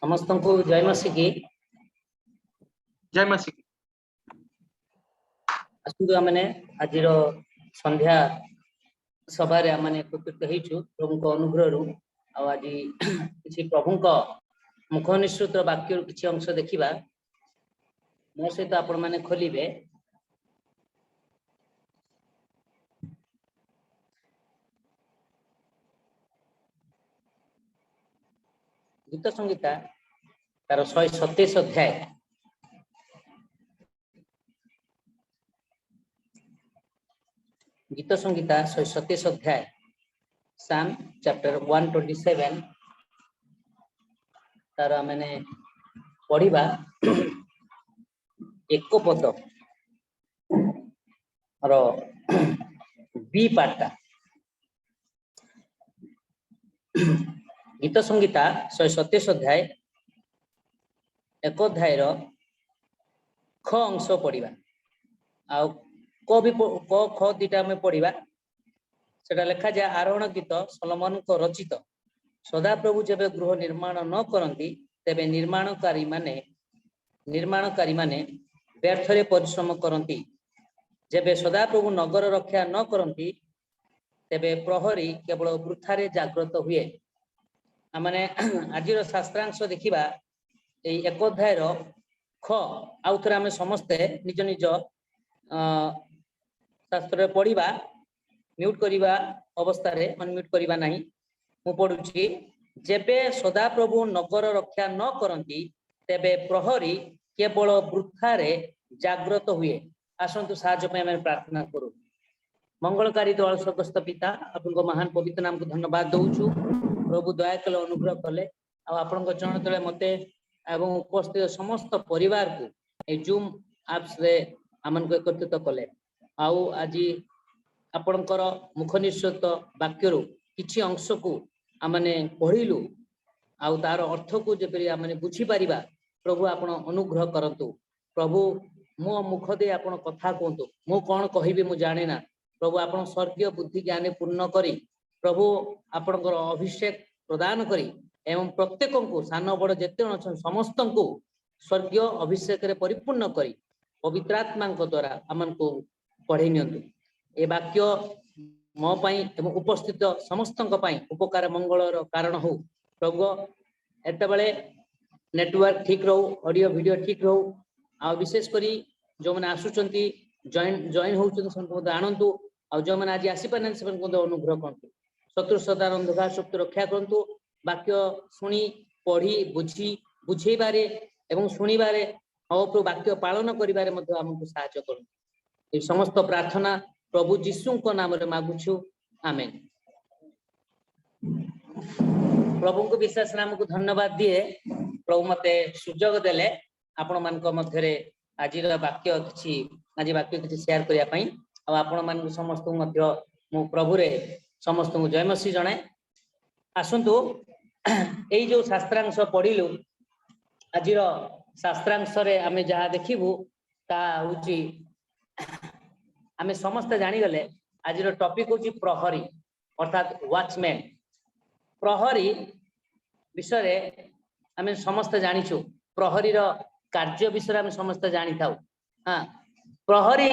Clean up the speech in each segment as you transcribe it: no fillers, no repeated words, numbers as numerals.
समस्त को जय मसीह आसतु आमने आज संध्या सभा आमने एकत्रित होइछु प्रभु अनुग्रह आज किसी प्रभु मुख निश्चित वाक्य किसी अंश देखा मो सहित आपण मैंने खोलिबे गीत संगीता तार 127 अध्याय गीत संगीता 127 अध्याय साम चैप्टर 127 तार मैंने पढ़ा एक पद और बी पार्टा गीत संगीता 127 अध्याय एक अध्याय ख अंश पढ़ा आ क भी क ख दीटा में पढ़ा से लिखा जाए आरोहण गीत सलोमन को रचित सदा प्रभु जब गृह निर्माण न करती तेबे निर्माणकारी माने व्यर्थरे परिश्रम करती जेबे सदा प्रभु नगर रक्षा न करती तेबे प्रहरी केवल वृथारे जागृत हुए आमने आज शास्त्रांश देखा एक अध्याय ख आउ थे आम समस्ते निज निज शास्त्र पढ़ा म्यूट करवा अवस्था अनम्यूट करवा नहीं मु पढ़ुची जेबे सदा प्रभु नगर रक्षा न करती तेबे प्रहरी केवल वृथारे जागृत हुए आसतु साहाय्य प्रार्थना करूँ। मंगलकारी दयालु स्वर्गस्थ पिता आपन महान पवित्र नाम को धन्यवाद दौचु प्रभु दया कले अनुग्रह कले आपण चरण तले मते एवं उपस्थित समस्त परिवार को ए जूम एप्स रे आमन को एकत्रित कले आउ आज आपणकर मुख निश्चित वाक्य किछि अंश को आमने पढ़िलु आउ तार अर्थ को जेपरि आमने बुझी परिबा प्रभु आपण अनुग्रह करंतु प्रभु मो मुख दे आपण कथा कहतु मु कौन कहबी मु जाने ना प्रभु आपण स्वर्गीय बुद्धि ज्ञान पूर्ण करी प्रभु आपणकर अभिषेक प्रदान करी एवं प्रत्येक को सान बड़ जेते अच्छा समस्त को स्वर्गीय अभिषेक रे परिपूर्ण करी पवित्रात्मा द्वारा आमन को पढ़े नियंतु ए वाक्य मो पाई एवं उपस्थित समस्त उपकार मंगलर कारण हो प्रभु एत बड़े नेटवर्क ठीक रहू ऑडियो वीडियो ठीक रहू आ विशेष करी जो मैंने आसुचंती जॉइन होचंती आणंतु आ जो मैंने आज आसी पारन से अनुग्रह करंतु शत्रु सदार अंधकार शक्ति रक्षा करंतु वाक्य सुनी पढ़ी बुझी बुझेबारे एवं सुनिबारे और वाक्य पालन करिबारे मध्ये हमकु सहायता करंतु ए समस्त प्रार्थना प्रभु यीशु को नाम रे मागुछु आमेन। प्रभु को विशेष नाम को धन्यवाद दिए प्रभु मते सुजोग देले आपण मान मध्य आज वाक्य किसी आज वाक्य किसी शेयर करिया पई आ आपण मान समस्त मध्य मु प्रभु रे समस्त को जय मसीह जणे आसंतु एई जो शास्त्रांश पढ़िलु आज शास्त्रांश रे आमे जहा देखिबु ता होची आमे समस्त जानि गले आज टॉपिक होची प्रहरी अर्थात वॉचमैन प्रहरी विषय रे आमे समस्त जानिछु प्रहरी रो कार्य विषय आमे समस्त जानि थाउ हां प्रहरी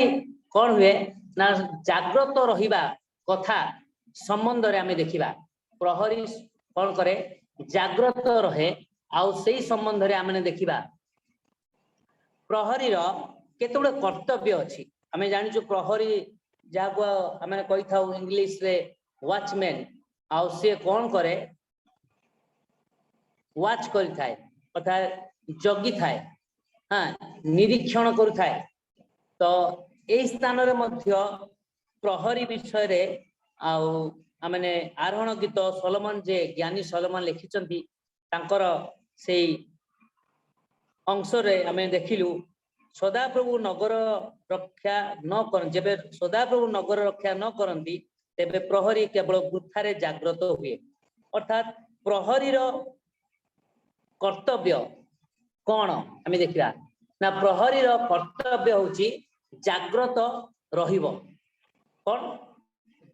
कौन हुए ना जागृत रहिबा कथा संबंध रे आमे देखिबा प्रहरी कौन करे जागृत रहे आउ सेही संबंध रे आमे देखिबा प्रहरी रो केतुडे कर्तव्य अछि आमे जानिछु प्रहरी जाको आमे कहि थाउ इंग्लिश रे वॉचमैन आउ से कौन करे वॉच करि थाए अर्थात जगी थाए हाँ निरीक्षण करू थाए तो ए स्थान रे मध्य प्रहरी विषय रे आउ आमने आरोहण गीत सलोमन जे ज्ञानी सलोमन लिखिचंती तांकर सेई अंश रे आमे देखिलु सदा प्रभु नगर रक्षा न कर जेबे सदा प्रभु नगर रक्षा न करंती तेबे प्रहरी केवल वृथारे जागृत हुए अर्थात प्रहरी रो कर्तव्य कौन आमे देखिबा ना प्रहरी रो कर्तव्य होची जागृत रहिबो कौन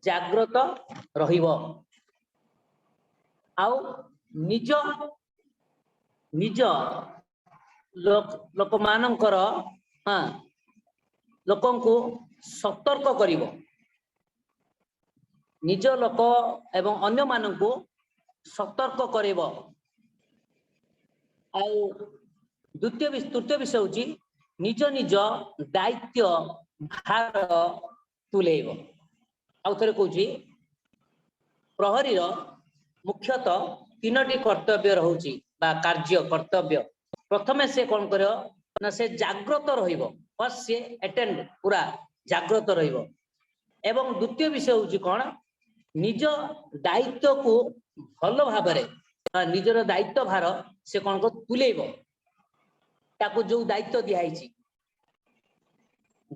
जागृत रहिबो आउ निज निज लोक मानकर हाँ लोकन को सतर्क करिवो निज लोक एवं अन्य मानन को सतर्क करिवो आ तृतीय विषय होची निज निज दायित्व भार तुलेइबो आउ थरे कहूची प्रहरी मुख्यतः तीनोटी कर्तव्य रहुची बा कार्य कर्तव्य प्रथमे से कौन करियो ना से जागृत रहिबो फर्स्ट से अटेंड पूरा जागृत रहिबो एवं द्वितीय विषय होची कौन निज दायित्व को भल भाबरे निजर दायित्व भार से कौन को तुलेइबो ताको जो दायित्व दियाइची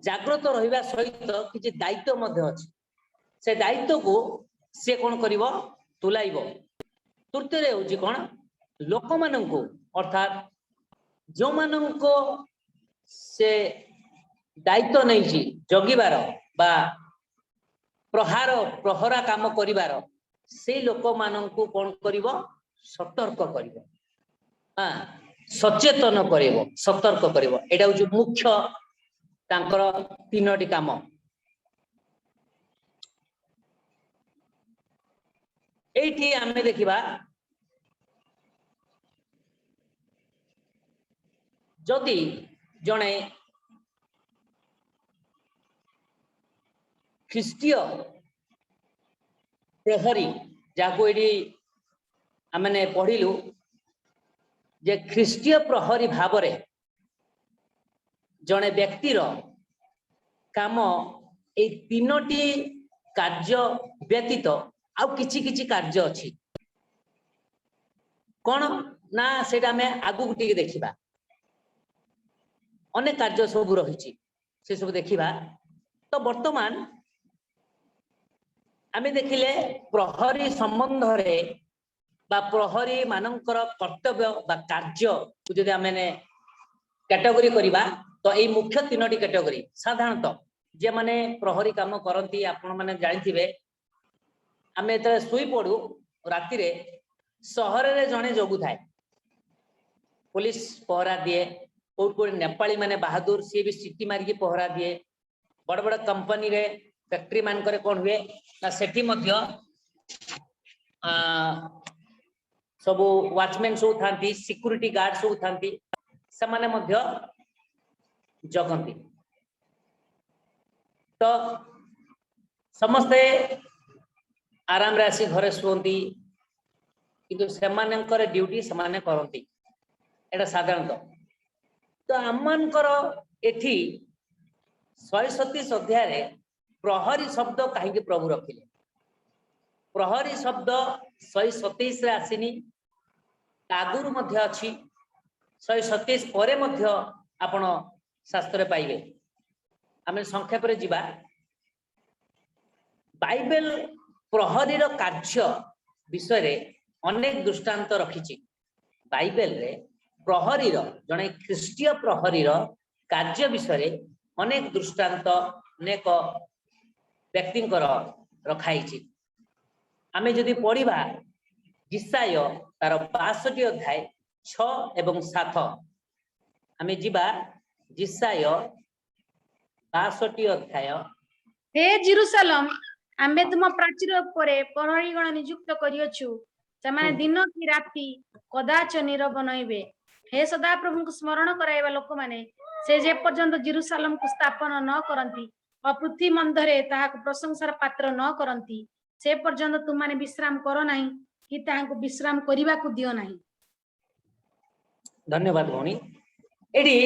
जागृत रहिबा सहित किछि दायित्व मध्ये अछि से दायित्व को से कौन करिवो तुलाइबो तृतीय रे होची कौन लोक माननको अर्थात जो माननको से दायित्व नहीं जगिबार बा प्रहरा काम करिबार से लोक माननको कौन करिवो सतर्क करिवो हाँ सचेतन करिवो सतर्क करिवो एटा होची मुख्य तांकर तीनोटी काम एठी आमे देखिबा जदि जणे ख्रीष्टीय प्रहरी जाको एडी आमने पढ़िलु जे ख्रीष्टीय प्रहरी भावरे जणे व्यक्तिर काम ए तीनोटी कार्य व्यतीत आउ किछि किछि कार्य अछि कोन ना सेटा में आगु टिके देखिबा अनेक कार्य सब रही से सब देखिबा तो वर्तमान आमे देखिले प्रहरी संबंध रे बा प्रहरी मानकर कर्तव्य बा कार्य को जदि आमे कैटेगरी करिबा तो ए मुख्य तीनोटी कैटेगरी साधारणतः जे माने प्रहरी काम करती आपण माने जानिथिबे आमे एतरे सुई पडू राति रे शहर रे जणे जगु थाए पुलिस पहरा दिए कोट कोट नेपाली माने बहादुर सी भी सिटी मार के पहरा दिए बड़ बड़ कंपनी रे फैक्ट्री मान करे कोन हुए ना सेठी मध्य सब वॉचमैन सब थांती सिक्योरिटी गार्ड सब थांती से माने मध्य जगंती तो समस्ते आराम रे आसी घरे सुवंती किंतु सेमानकर ड्यूटी समाने करंती एटा साधारणतः तो आमनकर एठी 137 अध्याय रे प्रहरी शब्द कहीं प्रभु रखिले प्रहरी शब्द 127 रे आसीनी आगुरु मध्य अछि 127 परे मध्य आपण शास्त्र पाइबे आमे संक्षेप रे जिबा बाइबल प्रहरी रो कार्य विषय रे अनेक दृष्टांत रखिछि बाइबल रे प्रहरी रो जने ख्रीष्टीय प्रहरी रो कार्य विषय रे अनेक दृष्टांत अनेक व्यक्तिंकर रखाइछि आमे जदि पढ़िबा जिसाय तार 62 अध्याय 6 एवं 7 आमे जिबा जिसाय 62 अध्याय हे जेरुसलम आम्बे तुम प्राचीर उपरे प्रहरी गण नियुक्त करियछु सेमाने दिन की राति कदाच नीरव नइबे हे सदा प्रभु को स्मरण कराइबा लोक माने से जे पर्यंत जेरुसलम को स्थापन न करंती और पृथ्वी मंदरे ताहा को प्रशंसार पात्र न करंती से पर्यंत तुम माने विश्राम करो नाही कि ताहा को विश्राम करिबा को दियो नाही धन्यवाद भौणी एडी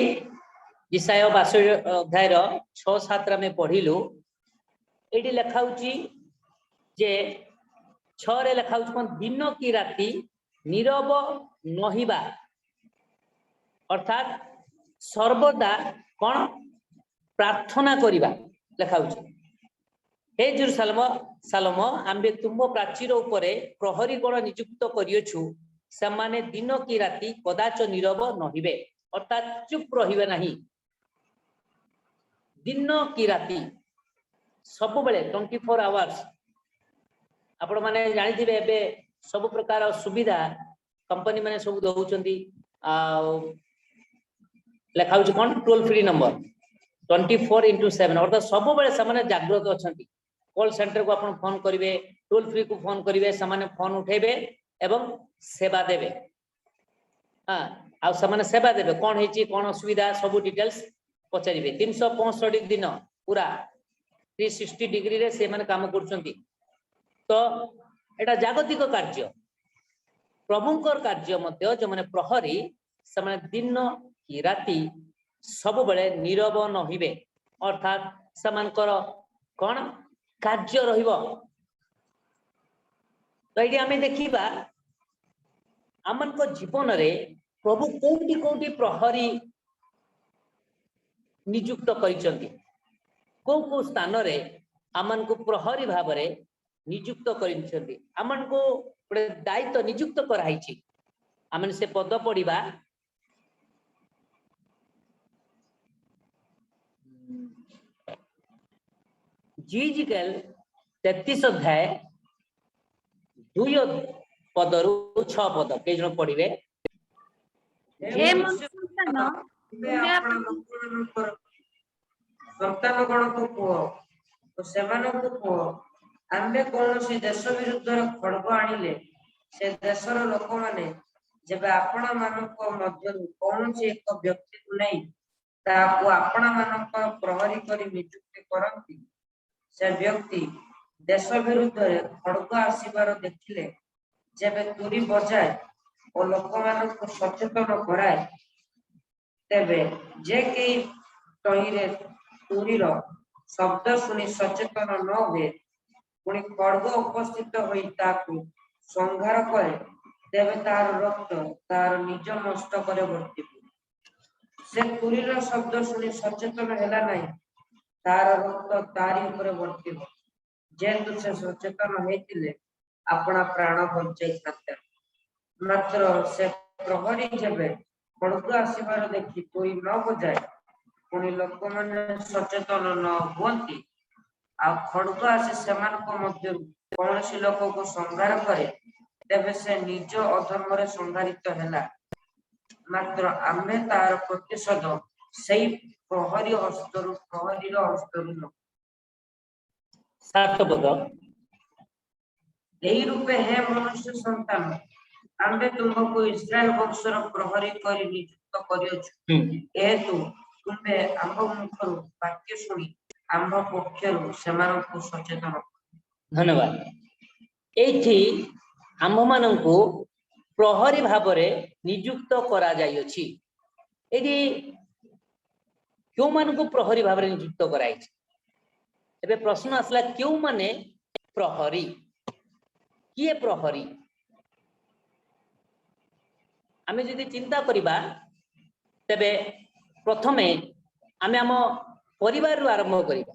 जिसाय 62 अध्याय रो 6-7 रा में पढिलु एडी लेखाउची जे 6 रे लेखाउची कोन दिन की राति नीरव नहिबा अर्थात सर्वदा कोन प्रार्थना करिबा लेखाउची हे जेरुसलम सालम आम्बे तुम प्राचीर उपरे प्रहरी गण नियुक्त करियछु समाने दिन की राति कदाच नीरव नहिबे अर्थात चुप रहिबे नहीं दिन की राति सब बेले 24 आवर्स आपण माने जानिथिबे एबे सब प्रकार सुविधा कंपनी माने सब दउचंदी लेखा होची कोन टोल फ्री नंबर 24/7 अर्थात सब बेले सामाने जागृत अछंती कॉल सेंटर को अपन फोन करिवे टोल फ्री को फोन करिवे सामाने फोन उठेबे एवं सेवा देबे हां आ सामाने सेवा देबे कोन हेची कोन असुविधा सब डिटेल्स पचारिबे 365 दिन पूरा 360 डिग्री रे से माने काम करछंती तो एटा जागतिक कार्य प्रभुंकर कार्य मध्य जो माने प्रहरी से माने दिन कि राति सब बेले नीरव नहिबे अर्थात समानकर कोन कार्य रहिबो तो एडी हमें देखिबा आमन को जीवन रे प्रभु कोंटी कोंटी प्रहरी नियुक्त करिसंती को स्थान रे आमन को प्रहरी भाव रे नियुक्त करिसंती आमन को गोटे दायित्व नियुक्त कराइछि आमन से पद पढ़िबा जीजिकल 33 अध्याय 2 पदरु 6 पद के जण पढ़िबे हे मनुष्य संतान संतान गण को पुओ तो सेमान को पुओ आम्बे कोनोसी देश विरुद्ध खड़ग आनिले से देशर लोक माने जेबे आपण मानक मध्य कोनोसी एक व्यक्ति को नहीं ताको आपण मानक प्रहरी करी नियुक्ति करंती से व्यक्ति देश विरुद्ध खड़ग आसीबार देखिले जेबे तुरी बजाए और लोक मानक सचेतन कराए तेबे जे के तहिरे तुरीर शब्द सुनी सचेतन न हुए पुणी खड़ग उपस्थित होई ताकू संहार करे तेबे तार रक्त तार निज नष्ट करे वर्ती से तुरीर शब्द सुनी सचेतन हैला नहीं तार रक्त तारी ऊपर वर्ती जेतु से सचेतन हेतिले अपना प्राण बचाई थाते मात्र से प्रहरी जेबे खड़ग आसीबार देखि कोई न बजाए पुणी लोक माने सचेतन न हुअंती आ खड़ग आसी सेमान को मध्य कौनसी लोक को संहार करे तेबे से निज अधर्म रे संहारित हैला मात्र आमे तार प्रतिशोध सेई प्रहरी हस्तरु प्रहरीर हस्तरु न 7 पद एही रूपे हे मनुष्य संतान आम्बे तुमको इस्राएल वंशर प्रहरी करी नियुक्त करियछु एतु तुमे आंभ मुखरु वाक्य सुनी आंभ पक्षरु सेमान को सचेतन धन्यवाद एठी आंभ माननकु प्रहरी भाबरे नियुक्त करा जाय अछि एठी क्यों माननकु प्रहरी भाबरे नियुक्त कराई एबे प्रश्न आसला क्यों माने प्रहरी किए प्रहरी आमे यदि चिंता करिबा तबे प्रथमे आमे हम परिवार रु आरंभ करिबा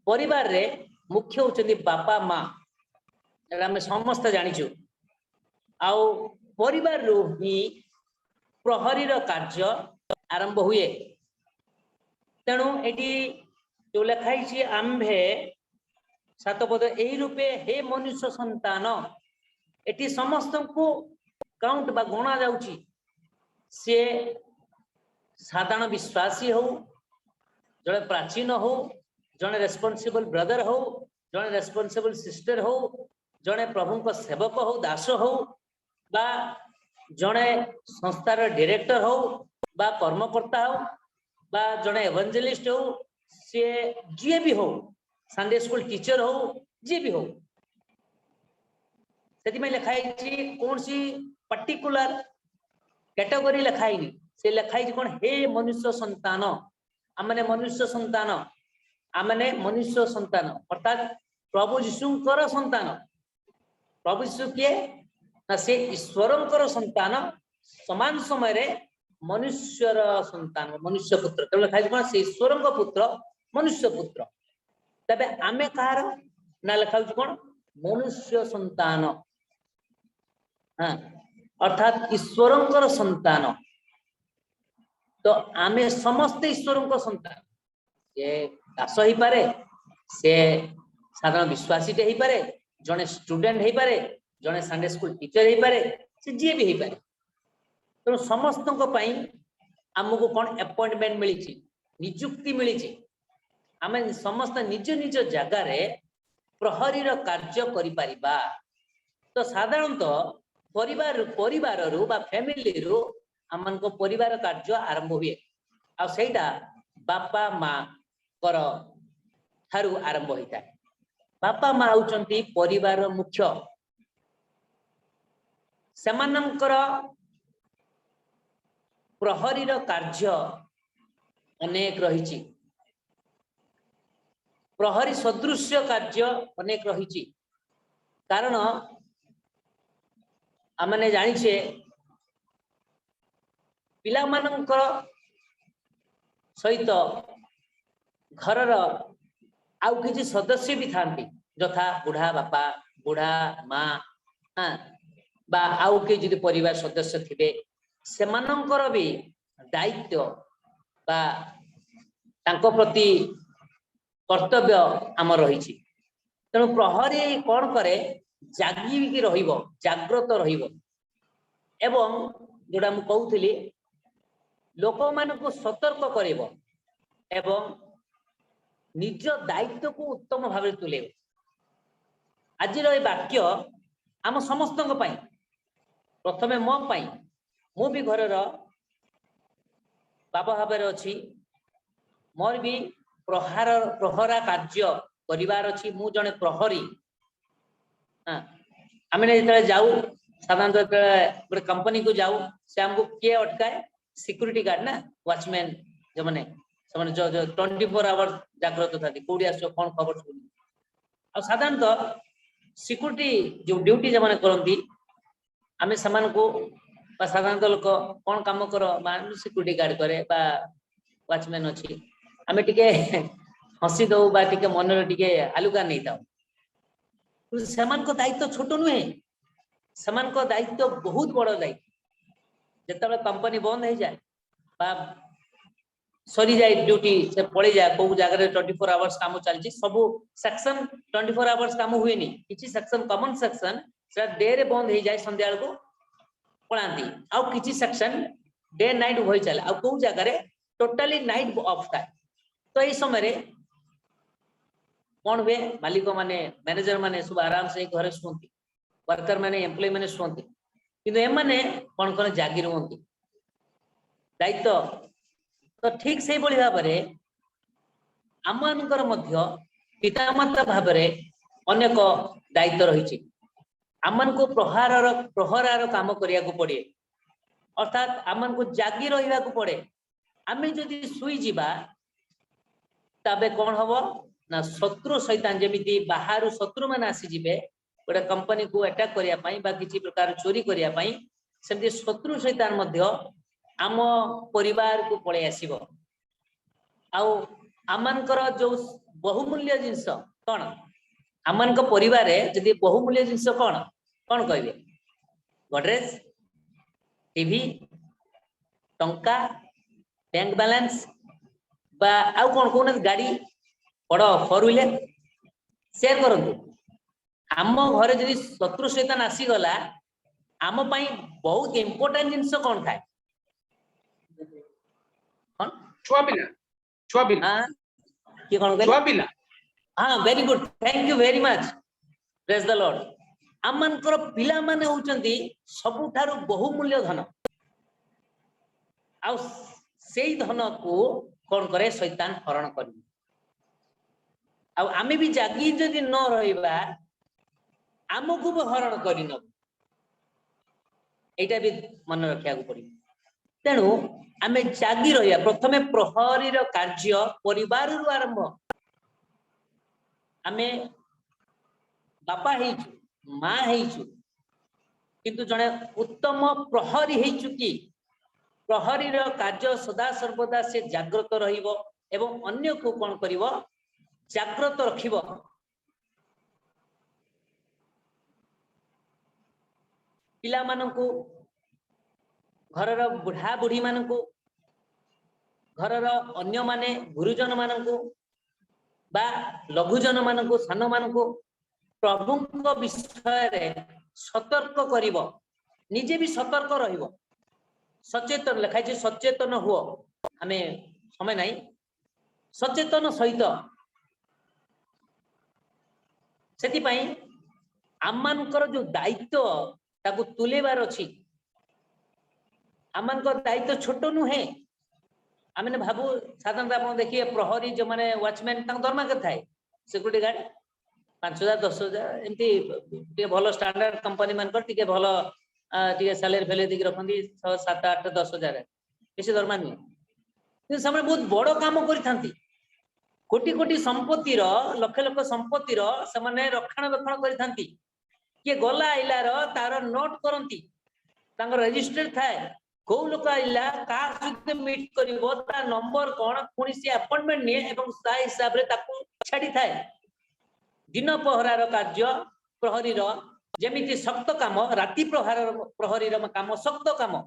परिवार रे मुख्य होचंदी बापा माँ एला हम समस्त जानिछु आउ परिवार रु ही प्रहरी रो कार्य आरंभ हुए तेणु एटी जो लेखाई छी आम्भे 7 पद एही रूपे हे मनुष्य संतान एटी समस्त को काउंट बा गणा जाउची से साधारण विश्वासी हो जड़े प्राचीन हो जड़े रेस्पॉन्सिबल ब्रदर हो जड़े रेस्पॉन्सिबल सिस्टर हो जड़े प्रभु को सेवक हो दास हो बा जड़े संस्थार डायरेक्टर हो बा कर्मकर्ता हो बा जड़े एवेंजलिस्ट हो से जे भी हो संडे स्कूल टीचर हो जे भी हो सेति में लिखाई कौन सी पर्टिकुलर कैटेगरी लिखाई से लिखाई कौन हे मनुष्य संतान आमने मनुष्य संतान आमने मनुष्य संतान अर्थात प्रभु यीशुंकर संतान प्रभु यीशु किए ना से ईश्वरंकर संतान समान समय रे मनुष्यर संतान मनुष्य पुत्र तो लिखाई कौन से ईश्वरंक पुत्र मनुष्य पुत्र तबे आमे कहार ना लिखा कौन मनुष्य संतान हाँ अर्थात ईश्वरंकर संतान तो आमे समस्त ईश्वरंकर संतान से दास ही पारे से साधारण विश्वासी टे ही पारे जने स्टूडेंट ही पारे जने संडे स्कूल टीचर ही पारे से जे भी ही पारे ତେଣୁ ସମସ୍ତଙ୍କ ପାଇଁ ଆମକୁ କଣ ଆପଏଣ୍ଟମେଣ୍ଟ ମିଳିଛି, ନିଯୁକ୍ତି ମିଳିଛି। ଆମେ ସମସ୍ତେ ନିଜ ନିଜ ଜାଗାରେ ପ୍ରହରୀର କାର୍ଯ୍ୟ କରିପାରିବା। ତ ସାଧାରଣତଃ ପରିବାରରୁ ବା ଫ୍ୟାମିଲିରୁ ଆମମାନଙ୍କ ପରିବାର କାର୍ଯ୍ୟ ଆରମ୍ଭ ହୁଏ। ଆଉ ସେଇଟା ବାପା ମାଙ୍କର ଠାରୁ ଆରମ୍ଭ ହୋଇଥାଏ। ବାପା ମା ହେଉଛନ୍ତି ପରିବାର ମୁଖ୍ୟ। ସେମାନଙ୍କର ପ୍ରହରୀର କାର୍ଯ୍ୟ ଅନେକ ରହିଛି, ପ୍ରହରୀ ସଦୃଶ୍ୟ କାର୍ଯ୍ୟ ଅନେକ ରହିଛି। କାରଣ ଆମେ ଜାଣିଛେ ପିଲାମାନଙ୍କର ସହିତ ଘରର ଆଉ କିଛି ସଦସ୍ୟ ବି ଥାନ୍ତି, ଯଥା ବୁଢା ବାପା, ବୁଢା ମା, ବା ଆଉ କିଏ ଯଦି ପରିବାର ସଦସ୍ୟ ଥିବେ ସେମାନଙ୍କର ବି ଦାୟିତ୍ୱ ବା ତାଙ୍କ ପ୍ରତି କର୍ତ୍ତବ୍ୟ ଆମର ରହିଛି। ତେଣୁ ପ୍ରହରୀ କଣ କରେ, ଜାଗିକି ରହିବ, ଜାଗ୍ରତ ରହିବ। ଏବଂ ଯୋଉଟା ମୁଁ କହୁଥିଲି, ଲୋକମାନଙ୍କୁ ସତର୍କ କରିବ ଏବଂ ନିଜ ଦାୟିତ୍ୱକୁ ଉତ୍ତମ ଭାବରେ ତୁଲେଇବ। ଆଜିର ଏ ବାକ୍ୟ ଆମ ସମସ୍ତଙ୍କ ପାଇଁ, ପ୍ରଥମେ ମୋ ପାଇଁ, ମୁଁ ବି ଘରର ବାପା ଭାବରେ ଅଛି, ମୋର ବି ପ୍ରହରା କାର୍ଯ୍ୟ କରିବାର ଅଛି। ମୁଁ ଜଣେ ପ୍ରହରୀ। ଆମେ ଯେତେବେଳେ ଯାଉ, ସାଧାରଣତଃ ଯେତେବେଳେ ଗୋଟେ କମ୍ପାନୀ କୁ ଯାଉ, ସେ ଆମକୁ କିଏ ଅଟକାଏ, ସିକ୍ୟୁରିଟି ଗାର୍ଡ ନା, ୱାଚମ୍ୟାନ, ସେମାନେ 24 ଆୱାର ଜାଗ୍ରତ ଥାନ୍ତି, କୋଉଠି ଆସିବ କଣ ଖବର ଶୁଣି। ଆଉ ସାଧାରଣତଃ ସିକ୍ୟୁରିଟି ଯୋଉ ଡ୍ୟୁଟି ସେମାନେ କରନ୍ତି, ଆମେ ସେମାନଙ୍କୁ ବା ସାଧାରଣତଃ ଲୋକ କଣ କାମ କର, ବା ସିକ୍ୟୁରିଟି ଗାର୍ଡ କରେ ବା ୱାଚମ୍ୟାନ ଅଛି, ଆମେ ଟିକେ ହସି ଦଉ ବା ଟିକେ ମନରେ ଟିକେ ହାଲୁକା ନେଇଥାଉ। ସେମାନଙ୍କ ଦାୟିତ୍ୱ ଛୋଟ ନୁହେଁ, ସେମାନଙ୍କ ଦାୟିତ୍ୱ ବହୁତ ବଡ ଦାୟିତ୍ୱ। ଯେତେବେଳେ କମ୍ପାନୀ ବନ୍ଦ ହେଇଯାଏ ବା ସରିଯାଏ ଡ୍ୟୁଟି, ସେ ପଳେଇଯାଏ କୋଉ ଜାଗାରେ 24 ଆୱାର୍ସ କାମ ଚାଲିଛି, ସବୁ ସେକ୍ସନ 24 ଆୱାର୍ସ କାମ ହୁଏନି, କିଛି ସେକ୍ସନ, କମନ ସେକ୍ସନ ସେଟା ଡେ ରେ ବନ୍ଦ ହେଇଯାଏ, ସନ୍ଧ୍ୟା ବେଳକୁ ପଳାନ୍ତି। ଆଉ କିଛି ସେକ୍ସନ ଡେ ନାଇଟ୍ ହୋଇ ଚାଲେ, ଆଉ କୋଉ ଜାଗାରେ ଟୋଟାଲି ନାଇଟ୍ ଅଫ୍ ଥାଏ। ତ ଏଇ ସମୟରେ କଣ ହୁଏ, ମାଲିକ ମାନେ, ମ୍ୟାନେଜର ମାନେ ସବୁ ଆରାମସେ ଘରେ ଶୁଅନ୍ତି, ୱାର୍କର ମାନେ, ଏମ୍ପ୍ଲୟି ମାନେ ଶୁଅନ୍ତି, କିନ୍ତୁ ଏମାନେ କଣ କରେ, ଜାଗି ରୁହନ୍ତି। ଦାୟିତ୍ୱ ତ ଠିକ ସେଇଭଳି ଭାବରେ ଆମମାନଙ୍କର ମଧ୍ୟ ପିତାମାତା ଭାବରେ ଅନେକ ଦାୟିତ୍ୱ ରହିଛି। ଆମମାନଙ୍କୁ ପ୍ରହରାର କାମ କରିବାକୁ ପଡେ, ଅର୍ଥାତ୍ ଆମମାନଙ୍କୁ ଜାଗି ରହିବାକୁ ପଡେ। ଆମେ ଯଦି ଶୋଇଯିବା ତବେ କଣ ହବ ନା, ଶତ୍ରୁ ସୈତାନ, ଯେମିତି ବାହାରୁ ଶତ୍ରୁ ମାନେ ଆସିଯିବେ ଗୋଟେ କମ୍ପାନୀକୁ ଆଟାକ୍ କରିବା ପାଇଁ ବା କିଛି ପ୍ରକାର ଚୋରି କରିବା ପାଇଁ, ସେମିତି ଶତ୍ରୁ ସୈତାନ ମଧ୍ୟ ଆମ ପରିବାରକୁ ପଳେଇ ଆସିବ। ଆଉ ଆମମାନଙ୍କର ଯୋଉ ବହୁମୂଲ୍ୟ ଜିନିଷ କଣ, ଆମମାନଙ୍କ ପରିବାରରେ ଯଦି ବହୁମୂଲ୍ୟ ଜିନିଷ କଣ କଣ କହିବେ, ଗଡରେଜ, ଟିଭି, ଟଙ୍କା, ବ୍ୟାଙ୍କ ବାଲାନ୍ସ, ବା ଆଉ କଣ କହୁନାହାନ୍ତି, ଗାଡି, ବଡ 4 ହ୍ୱିଲର। ସେୟାର କରନ୍ତୁ, ଆମ ଘରେ ଯଦି ଶତ୍ରୁ ସୈତାନ ଆସିଗଲା, ଆମ ପାଇଁ ବହୁତ ଇମ୍ପୋର୍ଟାଣ୍ଟ ଜିନିଷ କଣ ଥାଏ, ଛୁଆ ପିଲା, ଛୁଆ ପିଲା, କି କଣ କହିଲେ, ଛୁଆ ପିଲା। Very good, thank you very much, praise the Lord. ଆମମାନଙ୍କର ପିଲାମାନେ ହଉଛନ୍ତି ସବୁଠାରୁ ବହୁମୂଲ୍ୟ ଧନ। ଆଉ ସେଇ ଧନକୁ କଣ କରେ, ଶୈତାନ ହରଣ କରିବ। ଆଉ ଆମେ ବି ଜାଗି ଯଦି ନ ରହିବା, ଆମକୁ ବି ହରଣ କରିନବ, ଏଇଟା ବି ମନେ ରଖିବାକୁ ପଡିବ। ତେଣୁ ଆମେ ଜାଗି ରହିବା। ପ୍ରଥମେ ପ୍ରହରୀର କାର୍ଯ୍ୟ ପରିବାରରୁ ଆରମ୍ଭ। ଆମେ ବାପା ହେଇଛୁ, ମା ହେଇଛୁ, କିନ୍ତୁ ଜଣେ ଉତ୍ତମ ପ୍ରହରୀ ହେଇଛୁ କି? ପ୍ରହରୀର କାର୍ଯ୍ୟ ସଦା ସର୍ବଦା ସେ ଜାଗ୍ରତ ରହିବ ଏବଂ ଅନ୍ୟକୁ କଣ କରିବ, ଜାଗ୍ରତ ରଖିବ। ପିଲାମାନଙ୍କୁ, ଘରର ବୁଢା ବୁଢୀ ମାନଙ୍କୁ, ଘରର ଅନ୍ୟମାନେ ଗୁରୁଜନ ମାନଙ୍କୁ ବା ଲଘୁଜନ ମାନଙ୍କୁ, ସାନ ମାନଙ୍କୁ ପ୍ରଭୁଙ୍କ ବିଷୟରେ ସତର୍କ କରିବ, ନିଜେ ବି ସତର୍କ ରହିବ। सचेतन लिखाई सचेतन हुओ हमें समय नहीं सचेतन सहित से आम जो दायित्व ताकू तुलेबार अच्छी आम दायित्व छोट नुहे आम भावु साधारणतः आप देखिए प्रहरी जो मैंने वॉचमैन दरमा के थाए सिक्यूरिटी गार्ड 5,000 10,000 एमती भल स्टैंडर्ड कंपनी मान भल सैलरी फैलरी देके रखती 6 7 8 10,000 बेसी दरमा नुहे से बहुत बड़ काम कर कोटी कोटी संपत्तिर लक्ष लक्ष संपत्तिर से रक्षणाबेक्षण करथांती किए गला आइलार तार नोट करती रजिस्टर थाए कौ लोक आइला का सहित मीट करिवो ता नंबर कोन पुणी से अपॉइंटमेंट निये एवं ता हिसाब रे ताकू छाड़ी थाए दिन पहरार कार्य प्रहरी जेमिति सख्त काम राति प्रहरी काम सख्त काम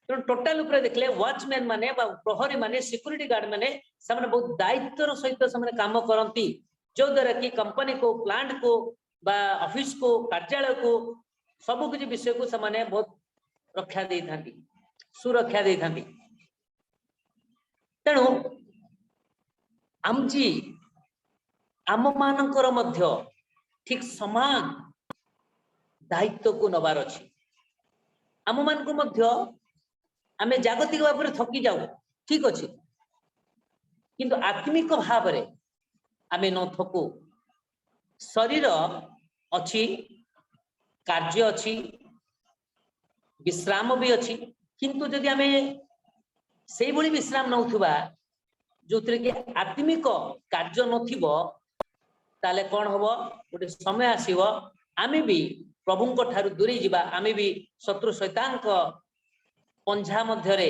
टोटाल ऊपर देखले वॉचमैन माने प्रहरी माने सिक्यूरिटी गार्ड माने से बहुत दायित्वर सहित से काम करती जो द्वारा कि कंपनी को प्लांट को बा ऑफिस को कार्यालय को सब किसी विषय को से बहुत रक्षा दे था सुरक्षा दे था तेणु आमजी आम मानकर मध्य ठीक समान दायित्व को नबार अच्छी आम मान को मध्य आमे जागतिक भाव में थकी जाऊ ठीक अच्छे किंतु आत्मिक भाव में आमे न थकू शरीर अच्छी कार्य अच्छी विश्राम भी अच्छी किंतु जदि आमे से भली विश्राम नौथुबा जो कि आत्मिक कार्य नथिबो ताले कौन हबो गोटे समय आसीबो आमे भी प्रभुंक ठारू दूरी जिबा आमे भी शत्रु शैतान को पंझा मध्यरे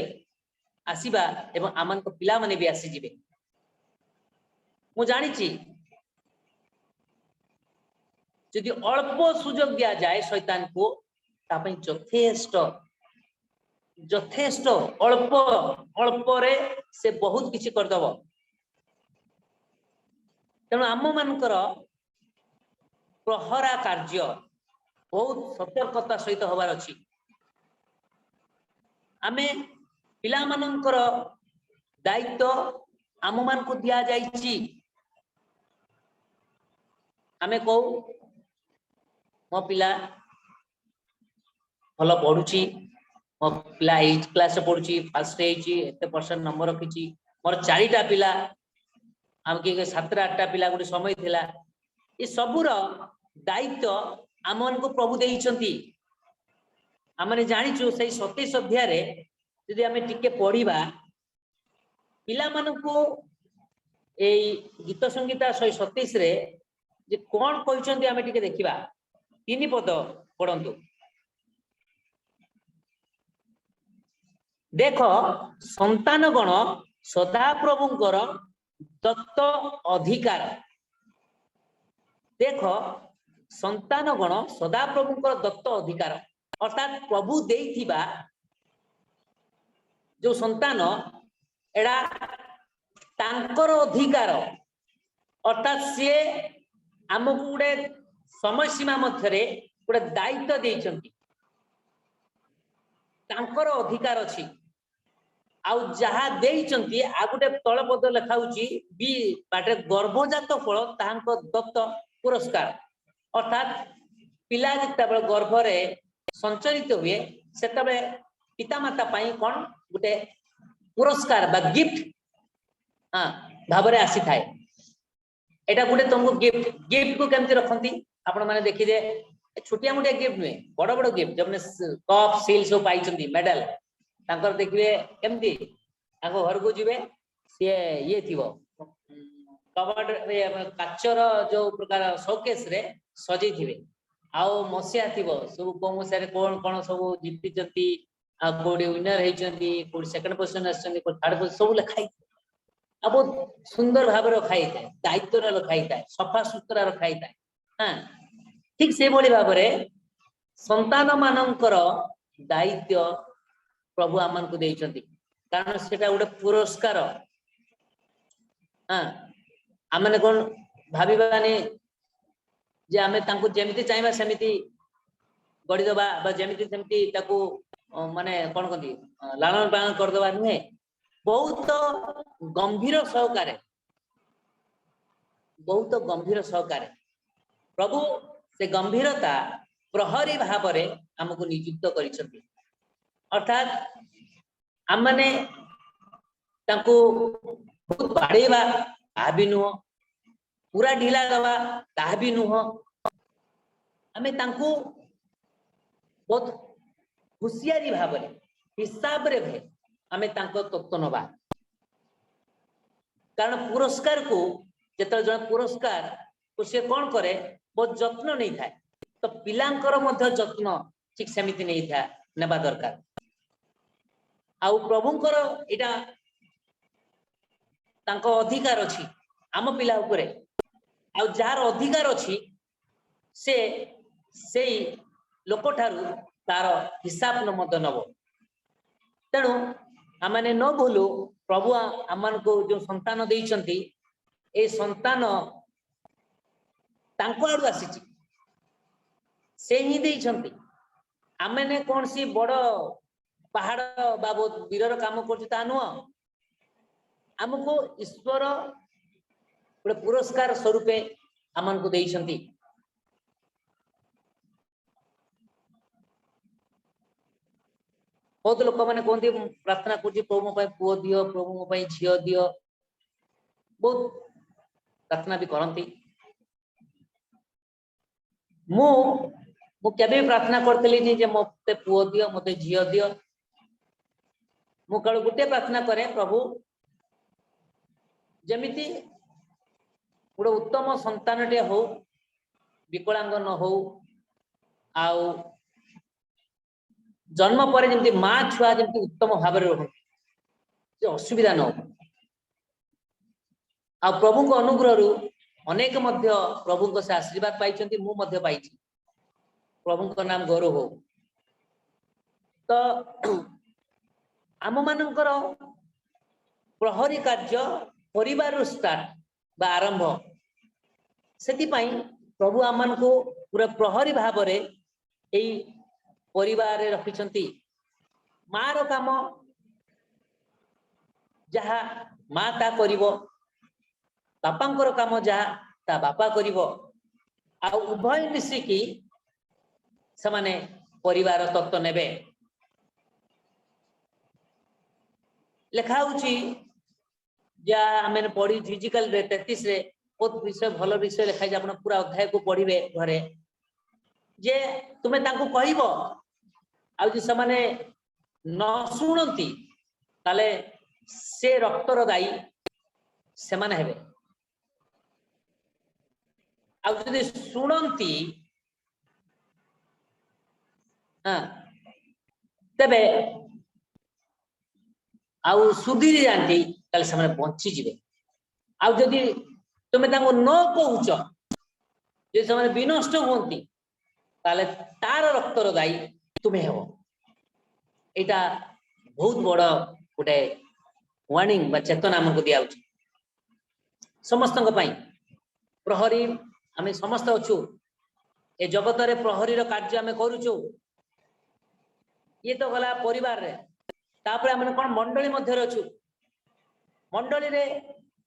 आसीबा एवं आमान को पिला माने भी आसी जिबे मु जानिछि यदि अल्प सुजोग दिया जाए शैतान को तापई यथेष्ट यथेष्ट अल्प अल्प रे से बहुत किछि कर दबो तेणु आम मानकर प्रहरा कार्य बहुत सतर्कता सहित होबार अछि आमे पिला मानकर दायित्व आम मान को दिया जाइछि आमे कहू मो पिला भल पढ़ुची मो पिला 8th क्लास पढ़ुची फर्स्ट एते परसेंट नंबर रखिची मोर 4टा पिला आम के 7-8टा पिला गोटे समय थिला ये सबुर दायित्व आम मान को प्रभु देइछंती आमने जानिछु सही 27 अध्याय रे यदि आमे टिके पढ़िबा पिला मान को ए गीत संगीता 127 रे जे कोन कहिसंती आमे टिके देखिबा 3 पद पढ़ंतु देखो संतान गण सदा प्रभुंकर दत्त अधिकार देखो संतान गण सदा प्रभुंकर दत्त अधिकार अर्थात प्रभु देइथिबा जो संतान एड़ा तांकर अधिकार अर्थात सी आमको गोटे समय सीमा मध्य गोटे दायित्व देइछंती तांकर अधिकार अछि आउ जहा देइछंती आ गोटे तळ पद लेखाउची बी बाटे गर्भजात फल तांको दत्त पुरस्कार अर्थात पिला जेतबे गर्भ रे संचरित हुए सेतबे पितामाता पाई कोन गोटे पुरस्कार बा गिफ्ट हां भाबरे आसी थाए एटा गोटे तुमको गिफ्ट को केमति रखंती आपण माने देखि जे छोटिया मोटिया गिफ्ट नुहे बड़ बड़ गिफ्ट जब कप सील सब पाई मेडल तांकर देखिए केमती घर को जीवे सी ये थी कबड काचर जो प्रकार शोकेस रे सजे थे आउ मसीहा थी सब कौ मसीह कौन कौन सब जीति कोडी विनर होती कोडी सेकंड पोजिशन आछन कोडी थर्ड पोजिशन सब लिखाई आ बहुत सुंदर भाव रखाई था दायित्व रखाई था सफा सुतरा रखाई था हाँ ठीक से भाई भाव में संतान मानकर दायित्व प्रभु आम को देइछंती कारण सेटा गोटे पुरस्कार हाँ आमने कौन भाविबानी जे आमे तांको जेमिति चाहिबा सेमिति गड़ी दबा बा जेमिति सेमिति ताको माने कौन कहती लालन पालन करदवा नुहे बहुत गंभीर सहकारे बहुत गंभीर सहकारे प्रभु से गंभीरता प्रहरी भाव में आमको नियुक्त कर अर्थात आम मैंने बहुत बाड़ेवा ता भी नुह पूरा ढिला दवा ता भी नुह आमे बहुत हुशियारी भाव में हिसाब रे भे आमे तत्व नवा कारण पुरस्कार को जिते जन पुरस्कार को सी कौन करे बहुत जत्न नहीं था तो पिलांकर मध्य जत्न ठीक सेमिति नहीं था नेबा दरकार आउ प्रभुंकर इटा तांको अधिकार अछि आम पिला उपरे आउ जार अधिकार अछि से लोक ठारू तार हिसाब न मध्य नब तेणु आमने न भूलु प्रभु आम को जो संतान देइछंती ए संतान तांको आडू आसीची से ही देइछंती आमने कौन सी बड़ पहाड़ बाबद वीरर काम करता नुह आमको ईश्वर गोटे पुरस्कार स्वरूपे आम को देइछंती बहुत लोक मैंने कहते प्रार्थना कर प्रभु मो पुओ दियो प्रभु मो झील दियो बहुत प्रार्थना भी करती मुझे प्रार्थना करी जे मते पुओ दियो मते झील दियो मु केवल गोटे प्रार्थना करे प्रभु जमिति गोटे उत्तम संतान टे हो विकलांग न हो आउ जन्म पर जमी माँ छुआ जमी उत्तम भाव रही असुविधा न हो आ प्रभु को अनुग्रह अनेक मध्य प्रभु को से आशीर्वाद पाई मु मध्य पाई प्रभु को नाम गौरव हो तो आम मानकर प्रहरी कार्य परिवार स्टार्ट बा आरंभ से प्रभु आम को पूरा प्रहरी भाव में यही परिवार रखिछंती माँ रो काम जहा माँ ता करिवो बापांकर काम जहा ता बापा करिवो आ उभय मिसिकी समाने परिवार तत्व नेबे लेखा होची जा हमें पढ़ी फिजिकल रे 33 रे बहुत विषय भल विषय लिखाई जे आपण पूरा अध्याय को पढ़िबे घरे जे तुम्हें तांको कहिबो आ जे समाने न शुणती ताले से रक्तर दायी से माने हेबे आ जे शुणती हां तबे आउ सुधीरी जानती ताले से माने बंची जिवे आ जदी तुमे तांको न कहउछ जे से माने विनष्ट होंती ताले तार रक्तर दायी तुम्हें हो एटा बहुत बड़ गोटे वार्निंग बा चेतना हमको दिया समस्त प्रहरी आम समस्त अच्छु ए जगत रे प्रहरी रो कार्य आम करूचु ये तो गला परिवार रे तापर आम कौन मंडली मध्य अच्छु मंडली रे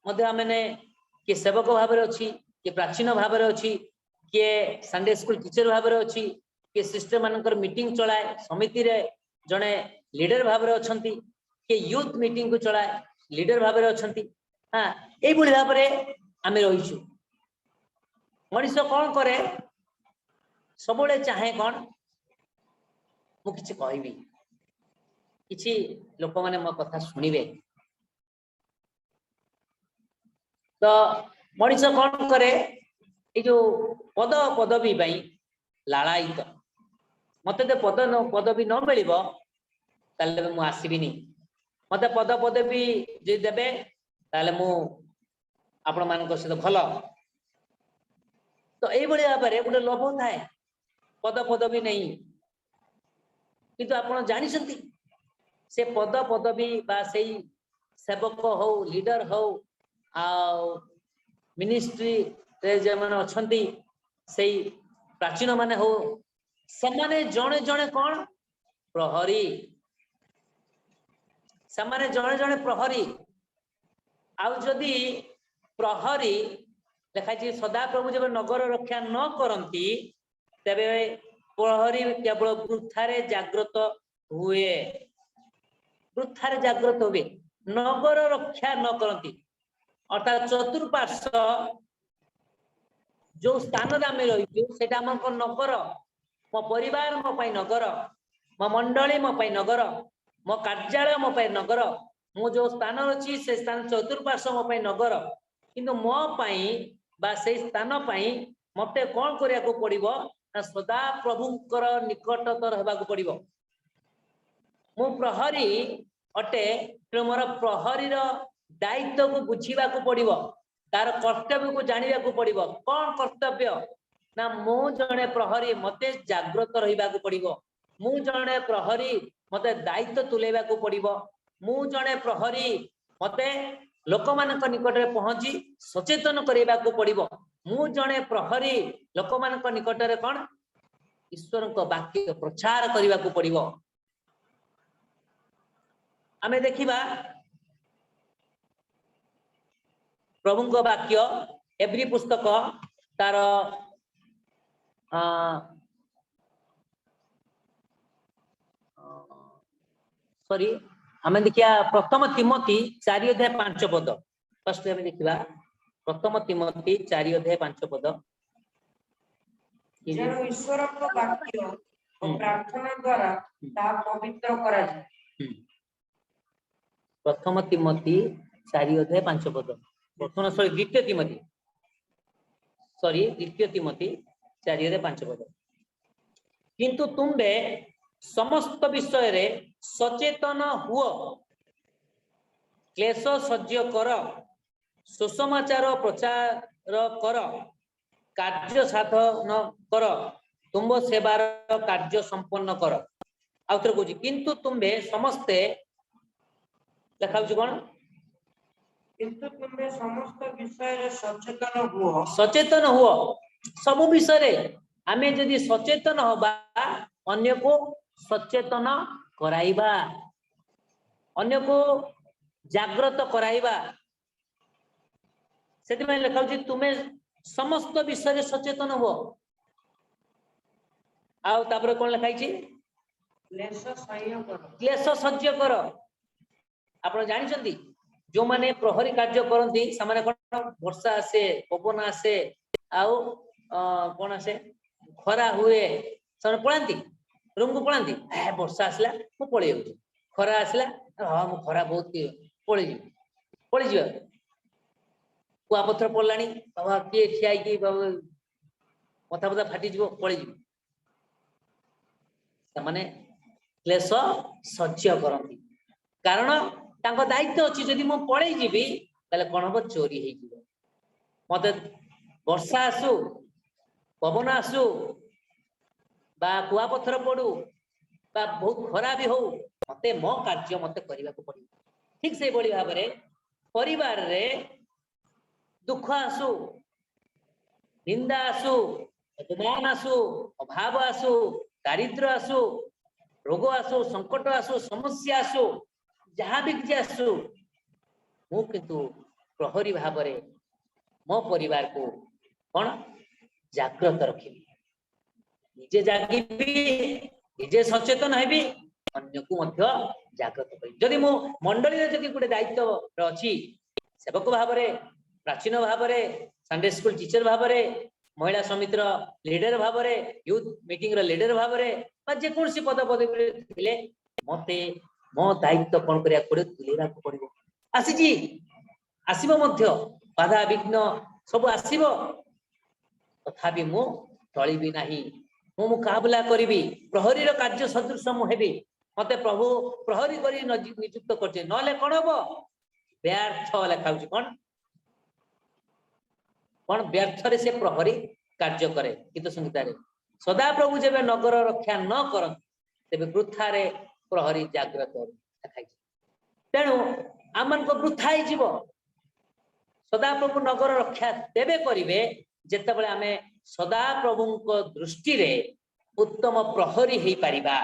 मध्य आमने किए सेवक भाव में अच्छी किए प्राचीन भाव में अच्छी किए संडे स्कूल टीचर भाव में अच्छी किए सिस्टर मानकर मीटिंग चलाए समिति रे जड़े लीडर भाव में अच्छी किए यूथ मीटिंग को चलाए लीडर भाव में अच्छी हाँ ये भाव में आम रहीचु मनीष कौन करे सब चाहे कौन मुझे कहबी किसी लोक मैंने मो कथा शुणिबे तो मनीष कौन करे ये जो पद पदवी लालायित मत पदवी न मिल मु आसबिनी मत पद पदवी जो देवे मु आपण मान सहित भल तो ये भाव में गोटे लोभ थाए पद पदवी नहीं किंतु आपण जानी से पद पदवी बा से सेवक हो लीडर हो आ मिनिस्ट्री जो मैंने अच्छी से प्राचीन माने हो से माने जड़े जड़े कौन प्रहरी समाने जड़े जड़े प्रहरी आउ जदि प्रहरी लिखाई सदा प्रभु जब नगर रक्षा न करती तेबे प्रहरी केवल वृथारे जाग्रत हुए वृथारे जाग्रत हुए नगर रक्षा न करती अर्थात चतुर्पार्श्व जो स्थान आम रही नगर मो परिवार मो पाई नगर मो मंडली मो पाई नगर मो कार्यालय मो पाई नगर मु जो स्थान अच्छी से स्थान चतुर्पार्श्व मो पाई नगर किंतु मो पाई बा से स्थान पाई मते कौन करिया को पड़िबो ना सदा प्रभुंकर निकटतर हेबा को पड़िबो मु प्रहरी अटे मोर प्रहरी दायित्व को बुझीबा को पड़िबो तार कर्तव्य को जानिबा को पड़िबो कौन कर्तव्य ना मु जने प्रहरी मते जागृत रहिबा को पड़िबो मु जने प्रहरी मते दायित्व तुलेबा को पड़िबो मु जने प्रहरी मते लोकमानक निकट रे पहुंची सचेतन करेबा को पड़िबो मु जने प्रहरी लोकमानक निकट रे कोन ईश्वर को वाक्य प्रचार करिबा को पड़िबो आमे देखिबा प्रभु को वाक्य एवरी पुस्तक तार सॉरी आमे देखिया प्रथम तिमोथी 4 अध्याय 5 पद फर्स्ट आमे देखिबा प्रथम तिमोथी 4 अध्याय 5 पद जेनु ईश्वर को वाक्य और प्रार्थना द्वारा ता पवित्र करा जाय प्रथम तिमोथी 4 अध्याय 5 पद प्रथम सॉरी द्वितीय तिमोथी 4 अध्याय 5 पद किंतु तुम्बे समस्त विषय रे सचेतन हुओ क्लेश सह्य कर सुसमाचार प्रचार कर कार्य साधन कर तुम सेवार कार्य संपन्न कर आउथर कहूँ किंतु तुम्बे समस्ते देखा कौन किंतु तुम्हें समस्त विषय रे सचेतन हुओ सब विषय रे आमे जदि सचेतन होबा अन्य को सचेतन कराइबा अन्य को जागृत कराइबा से लिखा तुम्हें समस्त विषय रे सचेतन हुओ आउ तापर कोन लिखाई क्लेश सह्य कर आप जानी जो माने प्रहरी कार्य करती से वर्षा आसे पवन आसे आउ कौन आसे खरा हुए से पलांती रूम को पलांती वर्षा आसला मु पलि जाऊँ खरा आसला हाँ मु खरा बहुत पलि जा कुआपथर पड़ला बाबा किए ठिया बाबा मथा फथा फाटी पलि से क्लेश सह्य करती कारण तांको दायित्व अच्छी जदि मु पड़े जीवी ताले कौन हम चोरी हो मत वर्षा आसु पवन आसु बा कुआपथर पड़ू बा बहुत खरा भी हो मते मो कार्य मते करने को पड़े ठीक से भाव में परिवार रे दुख आसु निंदा आसु अपमान आसु अभाव आसु दारिद्र आसु रोग आसु संकट आसु समस्या आसु जहाँ भी किसी आसु मु किंतु प्रहरी भाव में मो परिवार को कौन जागृत रखी निजे जागिबी निजे सचेतन हेबी अन्य को मध्य जागृत करी जदि मो मंडली रे जदि गोटे दायित्व अछि सेवक भाव में प्राचीन भाव में संडे स्कूल टीचर भाव में महिला समितिर लीडर भाव में यूथ मीटिंग रो लीडर भाव में जे कोनसी पद पदवी थिले मते मो दायित्व कौन करिया पड़े तुलेबा को पड़िबो आसीजी आसीबो मध्य बाधा विघ्न सब आसीबो तथापि मु टळिबी नाही मु मुकाबला करिबी प्रहरी रो कार्य सदृश मु हेबी मते प्रभु प्रहरी करी नियुक्त करते नले कोन हबो व्यर्थ लेखाउची कोन व्यर्थ रे से प्रहरी कार्य करे गीत संगीता रे सदा प्रभु जेबे नगर रक्षा न करन तेबे वृथा रे प्रहरी जागृत देखाई तेणु आमन को वृथा ही जीव सदा प्रभु नगर रक्षा तेबे करिवे जेतेबेले आमे सदा प्रभु को दृष्टि रे उत्तम प्रहरी ही परिबा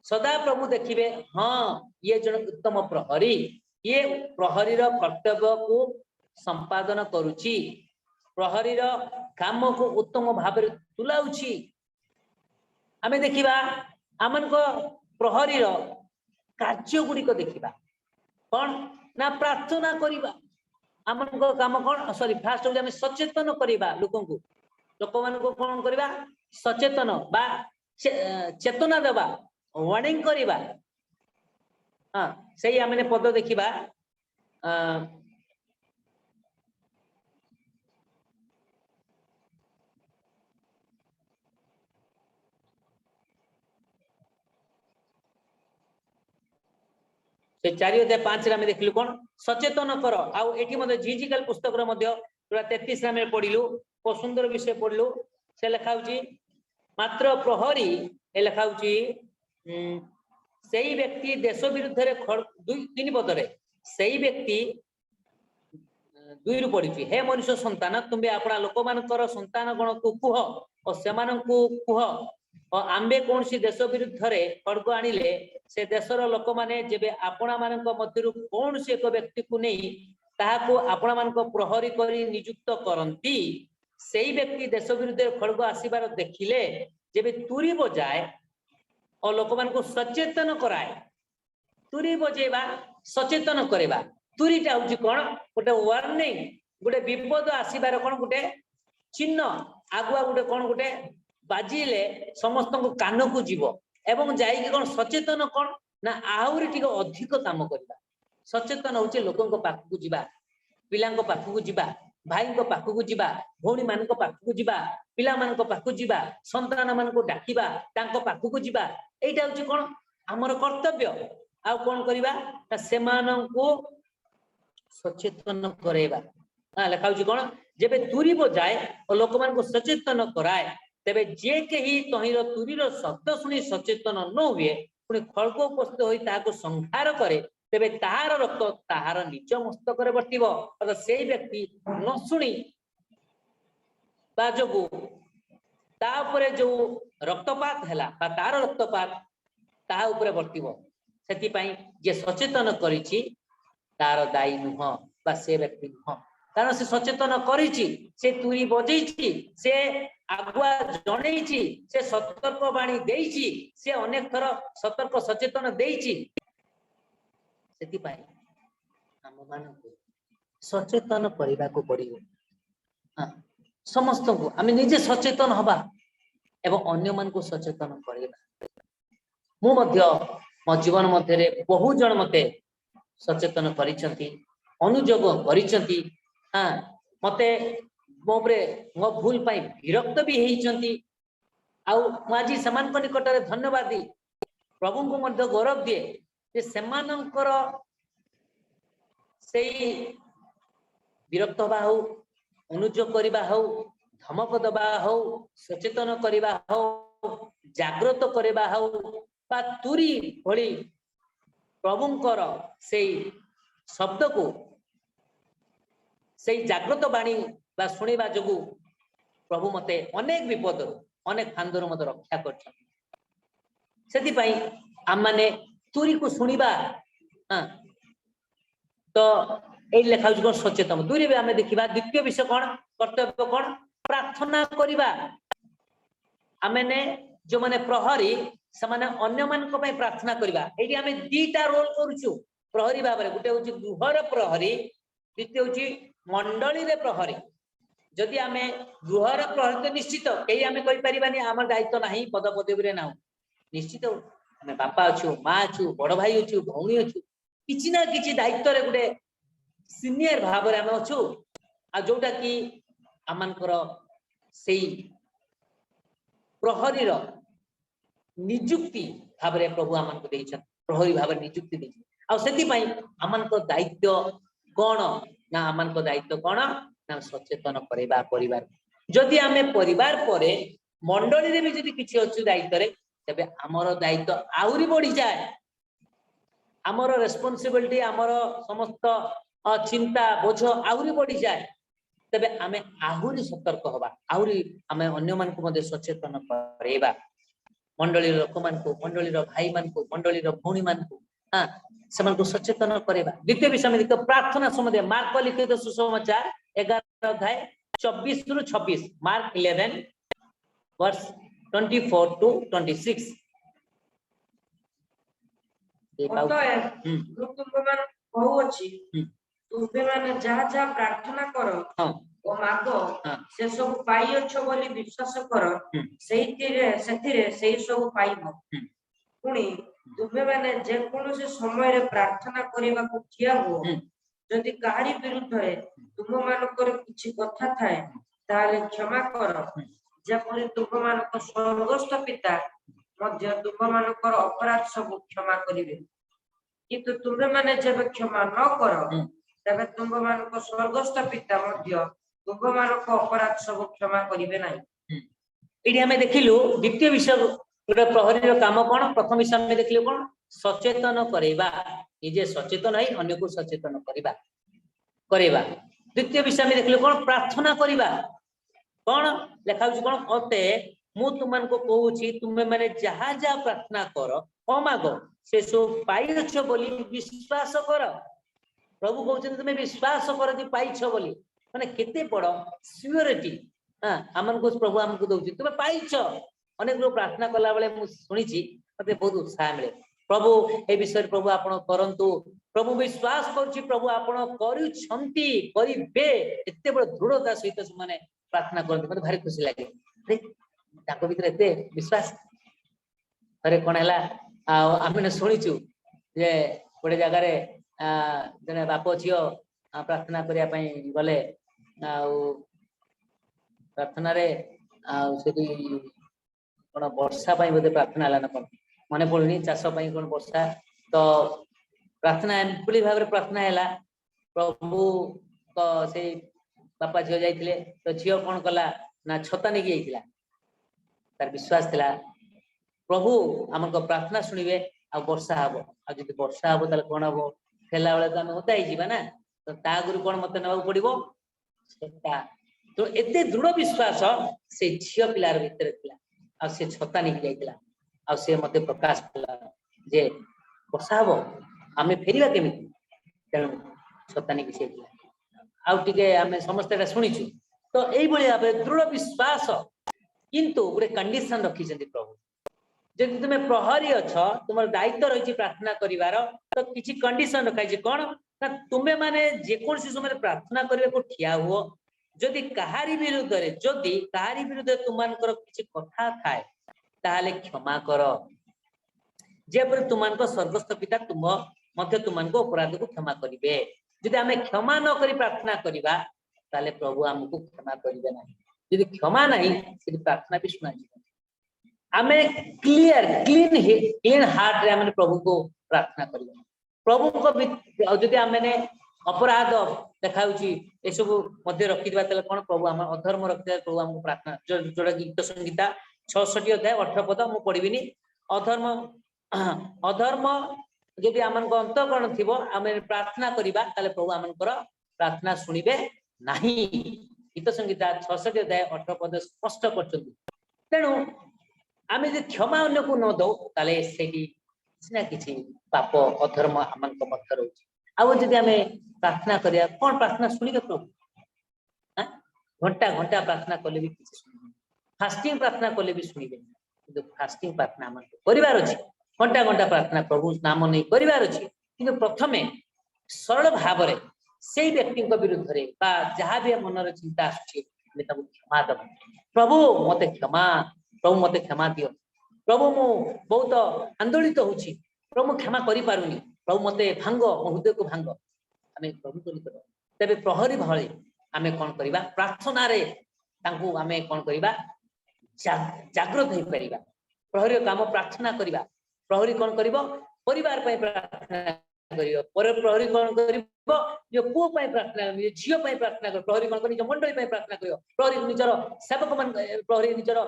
सदा प्रभु देखिए हाँ ये जन उत्तम प्रहरी, ये प्रहरी कर्तव्य को संपादन करुची, प्रहरी काम को उत्तम भाव तुलाउची। आमे देखिबा आमन को प्रहरी कार्य गुड़िक देखिबा कौन ना प्रार्थना करिबा, आमन को काम कौन सॉरी फास्ट आमे सचेतन करिबा लोक मान को कौन करिबा सचेतन बा चेतना देबा वार्निंग करिबा। हाँ सही आमे पद देखिबा से 4 अध्याय 5 रे देखिलु कोन सचेतन कर आउ एठी मध्ये जीजिकल पुस्तक रे मध्ये पूरा 33 रे पढिलु को सुंदर विषय पढिलु से लेखाउची मात्र प्रहरी ए लेखाउची सेही व्यक्ति देश विरुद्ध रे 2-3 पद रे सेही व्यक्ति 2 रु पढिची हे मनुष्य संतान तुमे आपणा लोक मानकर संतान गण को कुह और सेमान को कुह और आंबे कौन सी देश विरुद्ध रे खड़ग आनिले से देशर लोक माने जेबे आपणा मानक मध्यरु कौन सी एक व्यक्ति को नहीं ताहाको आपणा मानक प्रहरी करी नियुक्त करंती सेही व्यक्ति देश विरुद्ध खड़ग आसीबार देखिले जेबे तुरी बजाए और लोक मान को सचेतन कराए, तुरी बजेबा सचेतन करेबा तुरीटा होची कोन गोटे वार्निंग गोटे विपद आसीबार कोन गोटे चिन्ह आगुआ गोटे कोन गोटे बाजिले समस्त को कान को जीव एवं जाई कोन सचेतन कोन ना आहुरी टिक अधिक काम करबा। सचेतन होचे लोकन को पाख को जीवा, पिलांग को पाख को जीवा, भाई को पाख को जीवा, भौणी मान को पाख को जीवा, पिला मान को पाख को जीवा, संतान मान को डाकिबा तांको पाख को जीवा एटा होचे कोन हमर कर्तव्य। आ कोन करिबा ना सेमान को सचेतन करेबा। हां लेखाउची कोन जेबे तुरी बजाए और लोक मान को सचेतन कराए तेबे जे केही तहिर तुरीर शब्द सुनी सचेतन न हुए पुणी खड़ग उपस्थित होई ताहाको संहार करे तेबे ताहार रक्त ताहार निज मस्तक रे बर्तिबो अर्थात सेही व्यक्ति न सुनी बा जोगु ता उपरे जो रक्तपात हैला बा तार रक्तपात ताहा उपरे बर्तिबो सेति पई जे सचेतन करिछि तार दायी नुह बा से व्यक्ति नुह कारण से सचेतन करिछि से तुरी बजेइछि से आगुआ जणेइछि से सतर्क बाणी देइछि से अनेक थर सतर्क सचेतन देइछि सेति पई हम मानकु सचेतन करिबा को पड़िबो। हां समस्त को आमे निजे सचेतन हबा एवं अन्य मान को सचेतन करिबा। मु मध्य मो जीवन मध्य रे बहु जन मते सचेतन करिसंती अनुजोग करिसंती। हां मते मोबरे मो भूल पाई विरक्त भी हेइचंती आउ माजी समान को निकट रे धन्यवाद दी प्रभु को मध्य गौरव दिए जे सेमानंकर सेई विरक्त बा हो अनुजोग करिबा हो धमक दबा हो सचेतन करिबा हो जागृत करिबा हो बा तुरी भली प्रभुंकर सेई शब्द को सेई जागृत बाणी बा सुनिबा जोगु प्रभु मते अनेक विपद अनेक फांदर मते रक्षा करछन। सेति पई आम माने तुरी को सुनिबा तो ए लेखाउ जो सचेतन दूरी भी आमे देखिबा। द्वितीय विषय कोन कर्तव्य कोन प्रार्थना करिबा। आमेने जो माने प्रहरी से माने अन्य मान को पई प्रार्थना करिबा। एठी आमे दीटा रोल करूछु प्रहरी भाबरे गुटे होची गृहर प्रहरी द्वितीय होची मंडली रे प्रहरी। जदि आमे गृहर प्रहरी तो निश्चित कई आमे कहि परिबानी हमर दायित्व नाही पद पदवी रे नाउ निश्चित आमे बापा अछु मां अछु बड़ भाई अछु भौणी अछु किछि ना किछि दायित्व रे गुटे सीनियर भाबरे आमे अछु आ जोटा कि आमानकर सेई प्रहरी रो नियुक्ति भाबरे प्रभु आमानको देइछन प्रहरी भाबरे नियुक्ति देइछन आ सेति पई आमानको दायित्व कोन ना आमानको दायित्व कोन ना सचेतन करेबा परिवार। जदि आमे परिवार परे मंडली रे भी जदि किछि अछु दायित्व रे तबे हमर दायित्व आउरी बढ़ी जाए। हमर रेस्पोंसिबिलिटी हमर समस्त चिंता बोझ आउरी बढ़ी जाए तबे आमे आहुरी सतर्क होबा आहुरी आमे अन्य मान को मध्ये सचेतन करेबा। मंडली लोक मान मंडली भाई मान मंडली भौणी मान हाँ से सचेतन करवा। द्वितीय विषय में देखो प्रार्थना संबंधी मार्क लिखित सुसमाचार 11 अध्याय 24 रु 26 मार्क 11 वर्स 24 to 26 ଅତଏବ ମୁଁ ତୁମମାନଙ୍କୁ କହୁଅଛି ତୁମେ ମାନେ ଯାହା ଯାହା ପ୍ରାର୍ଥନା କର हाँ ଓ ମାଗ हाँ ସେ ସବୁ ପାଇଅଛ ବୋଲି ବିଶ୍ୱାସ କର ସେଥିରେ ସେଇ ସବୁ ପାଇବ। ପୁଣି ତୁମେ ମାନେ ଯେକୌଣସି ସମୟରେ ପ୍ରାର୍ଥନା କରିବାକୁ ଠିଆ ହୁଅ ଯଦି କାହାରି ବିରୁଦ୍ଧରେ ତୁମମାନଙ୍କର କିଛି କଥା ଥାଏ ତାହେଲେ କ୍ଷମା କର ଯେପରି ତୁମମାନଙ୍କ ସ୍ୱର୍ଗସ୍ଥ ପିତା ମଧ୍ୟ ତୁମମାନଙ୍କର ଅପରାଧ ସବୁ କ୍ଷମା କରିବେ। କିନ୍ତୁ ତୁମେ ମାନେ ଯେବେ କ୍ଷମା ନ କର ତେବେ ତୁମମାନଙ୍କ ସ୍ୱର୍ଗସ୍ଥ ପିତା ମଧ୍ୟ ତୁମମାନଙ୍କ ଅପରାଧ ସବୁ କ୍ଷମା କରିବେ ନାହିଁ। ये आम देखिलु द्वितीय विषय गोटे प्रहरी काम कौन प्रथम विषय में देखिलु कौन सचेतन करवा निजे सचेतन है अन्य को सचेतन करवा। द्वितीय विषय में देखिलु कौन प्रार्थना करवा कौन लिखा कौन अते मु तुमको कहूँ तुम्हें मैंने जहाँ जहाँ प्रार्थना कर माग से सब पाइछ बोली विश्वास कर। प्रभु कहते तुम्हें विश्वास कर पाइछ बोली माने केते बड़ सियोरिटी हाँ आम प्रभु आमको दौर तुम्हें पाइछ। अनेक लोग प्रार्थना कला बेले मुझे मत बहुत उत्साह मिले प्रभु ए विषय प्रभु आपण करंतु प्रभु विश्वास करुच्ची प्रभु आपण करेंगे एत बड़ दृढ़ता सहित से प्रार्थना करते मत भारी खुशी लगे भीतर एत विश्वास। थे कौन है आम शुणीचु जे गोटे जगार जने बाप झील प्रार्थना करने गले प्रार्थना कौन वर्षा बोधे प्रार्थना है ना कौन मन पड़ुनी चाष कौन वर्षा तो प्रार्थना एमती भाव प्रार्थना है प्रभु तो से बापा झील जाइए तो झील कौन कला ना छता नहीं जाइला तार विश्वास थिला प्रभु आम प्रार्थना शुणवे आ वर्षा हम आज वर्षा हम ताले कौन हम खेला बेले तो आम ओदा ही ना तो आगु कौन मत ना पड़ो तो एते दृढ़ विश्वास से झील पिलार भितर थिला आ से छता नहीं जाइला आ से मते प्रकाश कला जे वर्षा हम आम फेरिया केमी तेणु छता नहीं से आउटे आम समस्त शुणीचु तो यही भाव दृढ़ विश्वास किंतु गोटे कंडीशन रखी प्रभु जब तुम्हें प्रहरी अछ तुम दायित्व रही प्रार्थना करिवार तो किसी कंडीशन रखाई कौन ना तुम्हें माने जेकोसी समय प्रार्थना करने को ठिया हुओ जदि कहारी विरुद्ध तुमको किसी कथा थाए ताहले क्षमा कर जेपरि तुमको स्वर्गस्थ पिता तुम मध्य तुमको अपराध को क्षमा करेंगे। जदि आम क्षमा न करी प्रार्थना करवा ताले प्रभु आमको क्षमा करेंगे ना यदि क्षमा नहीं से प्रार्थना भी शुणा आम क्लीन हार्ट रे आम प्रभु को प्रार्थना कर प्रभु को जदि आम अपराध देखा सब मध्य रखिदा कौन प्रभु आम अधर्म रखिदा प्रभु आमको प्रार्थना जोड़ा गीत संहिता 66 अध्याय 18 पद मु पढ़ी अधर्म जदि आम अंतकरण थी आम प्रार्थना करवा प्रभु आम प्रार्थना शुणवे नहीं। गीत संहिता 66 अध्याय 18 पद स्पष्ट कर तेणु आम जो क्षमा अन्य को न दो ताले से किसी पाप अधर्म आम मध्य रोचे आदि आम प्रार्थना करिया कौन प्रार्थना शुणिबे प्रभु घंटा घंटा प्रार्थना कले भी किसी शुणिबे फास्टिंग प्रार्थना कले भी शुणिबे किंतु फास्टिंग प्रार्थना आम करिवार अछि घंटा घंटा प्रार्थना प्रभु नाम नहीं करिवार अछि किंतु प्रथमे सरल भाव रे से व्यक्ति विरुद्ध रे बा जहाँ भी मनर चिंता आसुछि क्षमा दब प्रभु मते क्षमा प्रभु मते क्षमा दियो प्रभु मु बहुत आंदोलित होछि प्रभु क्षमा करि पारुनी प्रभु मते भांग मो हृदय को भांग आम प्रभु तेरे प्रहरी भाई आम कौन करवा प्रार्थना रे तांकु आम कौन करवा जागृत हो पार प्रहरी काम प्रार्थना करवा प्रहरी कौन कर परिवार प्रार्थना प्रहरी कौन कर पुओ प्रार्थना झील प्रार्थना कर प्रहरी कौन कर मंडली प्रार्थना कर प्रहरी निजर सेवक मान प्रहरी निजर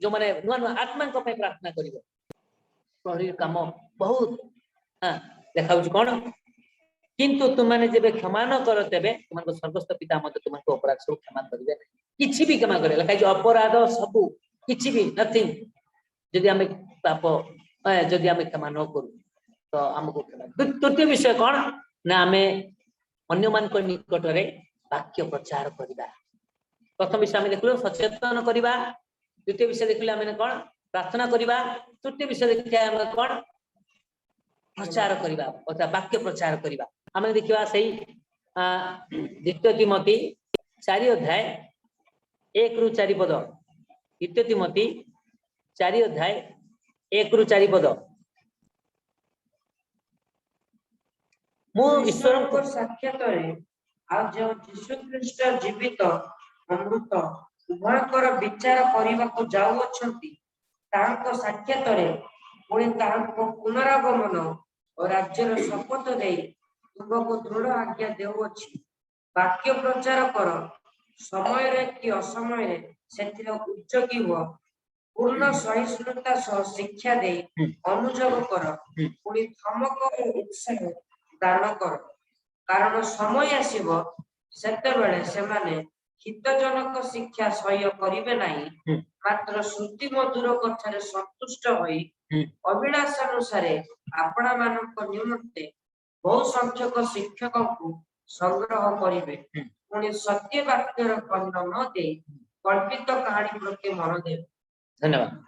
जो मैंने नुआ नुआ आत्मा प्रार्थना कर प्रहरी काम बहुत देखा कौन किंतु तुमने जब क्षमा न कर तेबे तुमको स्वर्गस्थ पिता मत तुमको अपराध सब क्षमा करेंगे किसी भी क्षमा करे लिखाई अपराध सबू किसी भी नथिंग जदि आम पाप जदि आम क्षमा न करू तो आमको क्षमा। तृतीय विषय कौन ना आम अन्य मान निकट में वाक्य प्रचार करवा। प्रथम विषय आम देखल सचेतन करवा, द्वितीय विषय देखिए आम कौन प्रार्थना करवा, तृतीय विषय देखिए आम कौन प्रचार करवा अर्थात वाक्य प्रचार करवा। आम देखा से द्वितीय तिमोथी 4 अध्याय 1 ରୁ 4 पद, द्वितीय तिमोथी 4 अध्याय 1 ରୁ 4 पद। ईश्वर साक्षात जो यीशु ख्रीस्ट जीवित अमृत उभयकर विचार करने को जाऊँगी साक्षात पुणी पुनरागमन और राज्यर शपथ दे तुमको दृढ़ आज्ञा देउछि। वाक्य प्रचार कर, समय रे कि असमय रे सेतिर उद्योगी हो, पूर्ण सहिष्णुता सह शिक्षा दे अनुजोग कर, पुणी धमक और उत्साह दान कर। कारण समय आसीबो सेतेबेले सेमाने हितजनक शिक्षा सह्य करिवे नाही, मात्र श्रुति मधुर कथारे संतुष्ट होई अभिलाषानुसार आपणा मानक निमंते बहु संख्यक शिक्षक को संग्रह करिवे, पुणी सत्य वाक्यर खंड न दे कल्पित कहानी प्रति मन दे। धन्यवाद।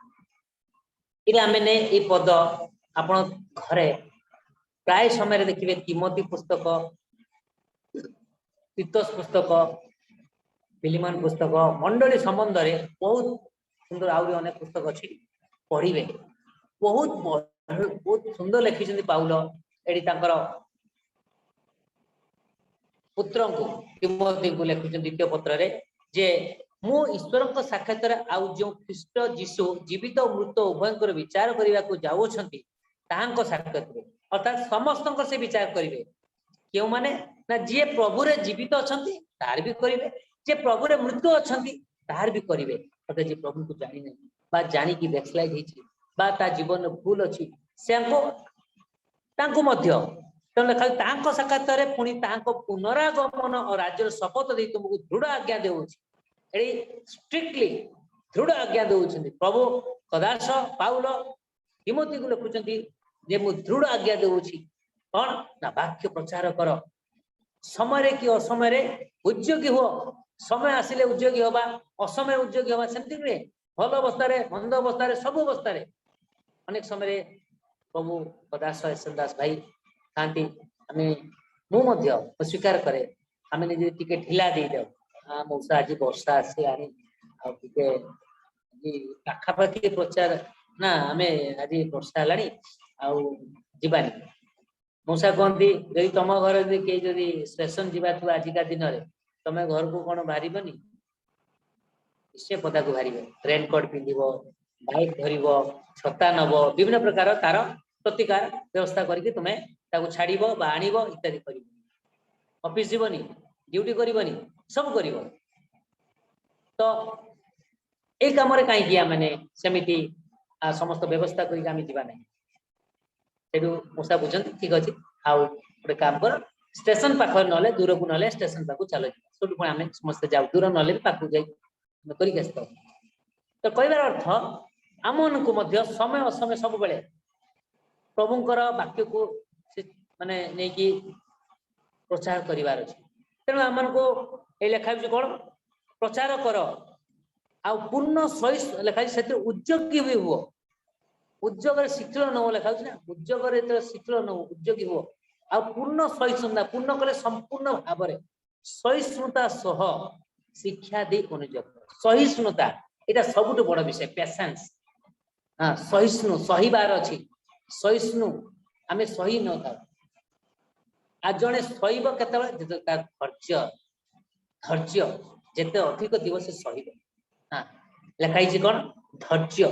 इरे आमने ए पद आपण घरे प्राय समय देखिए तिमोथी पुस्तक, तीतस पुस्तक, फिलिमन पुस्तक, मंडली संबंध में बहुत सुंदर आउरी अनेक पुस्तक अच्छी पढ़िबे। बहुत सुंदर लिखिं पाउल एडी तांकर पुत्र को तिमोथी को लिखुं द्वितीय पत्र रे जे मु ईश्वर साक्षात आउ जो ख्रीष्ट जीशु जीवित मृत उभयंकर विचार करने को जाऊँगी साक्षात अर्थात समस्त से विचार करेंगे। क्यों माने ना जी प्रभु रे जीवित अच्छा तार भी करेंगे, जे प्रभु रे मृत्यु अच्छा तार भी करेंगे। अर्थात जी प्रभु को जानी नहीं जानिकी बैकस्लाइड होता जीवन भूल अच्छी से लिखा साक्षात पुणी पुनरागमन और राज्य शपथ दे तुमको दृढ़ आज्ञा देउछि। स्ट्रिक्टली दृढ़ आज्ञा देउछन्ति प्रभु कदाश पाउल तिमोथी को लिखुछन्ति जे मु दृढ़ आज्ञा देउछि कौन ना वाक्य प्रचार कर, समय कि असमय उद्योगी हो, समय आसिले उद्योगी हवा, असमय उद्योगी हवा सेमति नुहे। भल अवस्था मंद अवस्था सब अवस्था अनेक समय प्रभु कदाश दास भाई खाती मु स्वीकार करे आम निजे टिके ढिला दे जाऊ। हाँ मौसा आज वर्षा आसला पाखापाखि प्रचार ना आम आज वर्षा है आवानी मौसा कहती जदि तुम घर कई स्टेशन जावा थो आजिका दिन में तुम घर को कौन बाहर निश्चय पदा को बाहर रेनकोट पिंध बाइक धर छता नब विभिन्न प्रकार तार प्रतिकार व्यवस्था करके तुम्हें छाड़ आण इत्यादि कर ऑफिस जीवनी ड्यूटी करनी सब कर तो ये कम कहीं मैंने सेमती समस्त व्यवस्था करवा ना से मूसा बुझे ठीक अच्छे आउ गोटे काम कर स्टेशन पाख ना दूर को ना स्टेशन पाक चल सब आम समस्त जाऊ दूर ना पाक जास। तो कहबार अर्थ आम को समय असमय सब बेले प्रभुंकर वाक्य को माने नहीं कि प्रचार करिवार अछि। तेणु आम को ये लिखा कौन प्रचार कर आ पूर्ण सही लिखा से उद्योगी भी हुआ उद्योग शीघ्र न लिखा ना उद्योग शीघ्र न उद्योगी हुआ आ पूर्ण सहिष्णुता पूर्ण कले संपूर्ण भाव में सहिष्णुता सह शिक्षा दे अनुयोग सहिष्णुता यहाँ सबुठ बड़ विषय पेशेंस। हाँ सहिष्णु सहीबार अच्छी सहिष्णु आम सही न था आ जड़े सहीब केत धैर्य धैर्य जिते अधिक दिवस सही। हाँ लिखाई कौन धैर्य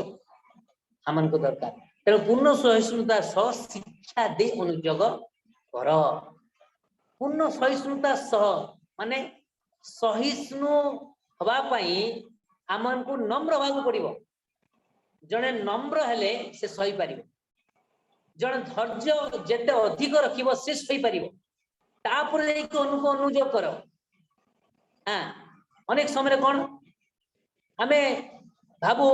आम को दरकार। तेणु पूर्ण सहिष्णुता सह शिक्षा दे अनुयोग कर। पूर्ण सहिष्णुता सह माने सहिष्णु हवापाई आम को नम्र हवा पड़ो। जड़े नम्र हेले से सही पार, जड़े धैर्य जिते अधिक रखिब से सही पार अनुयोग कर। हाँ अनेक समय कौन आमे भावु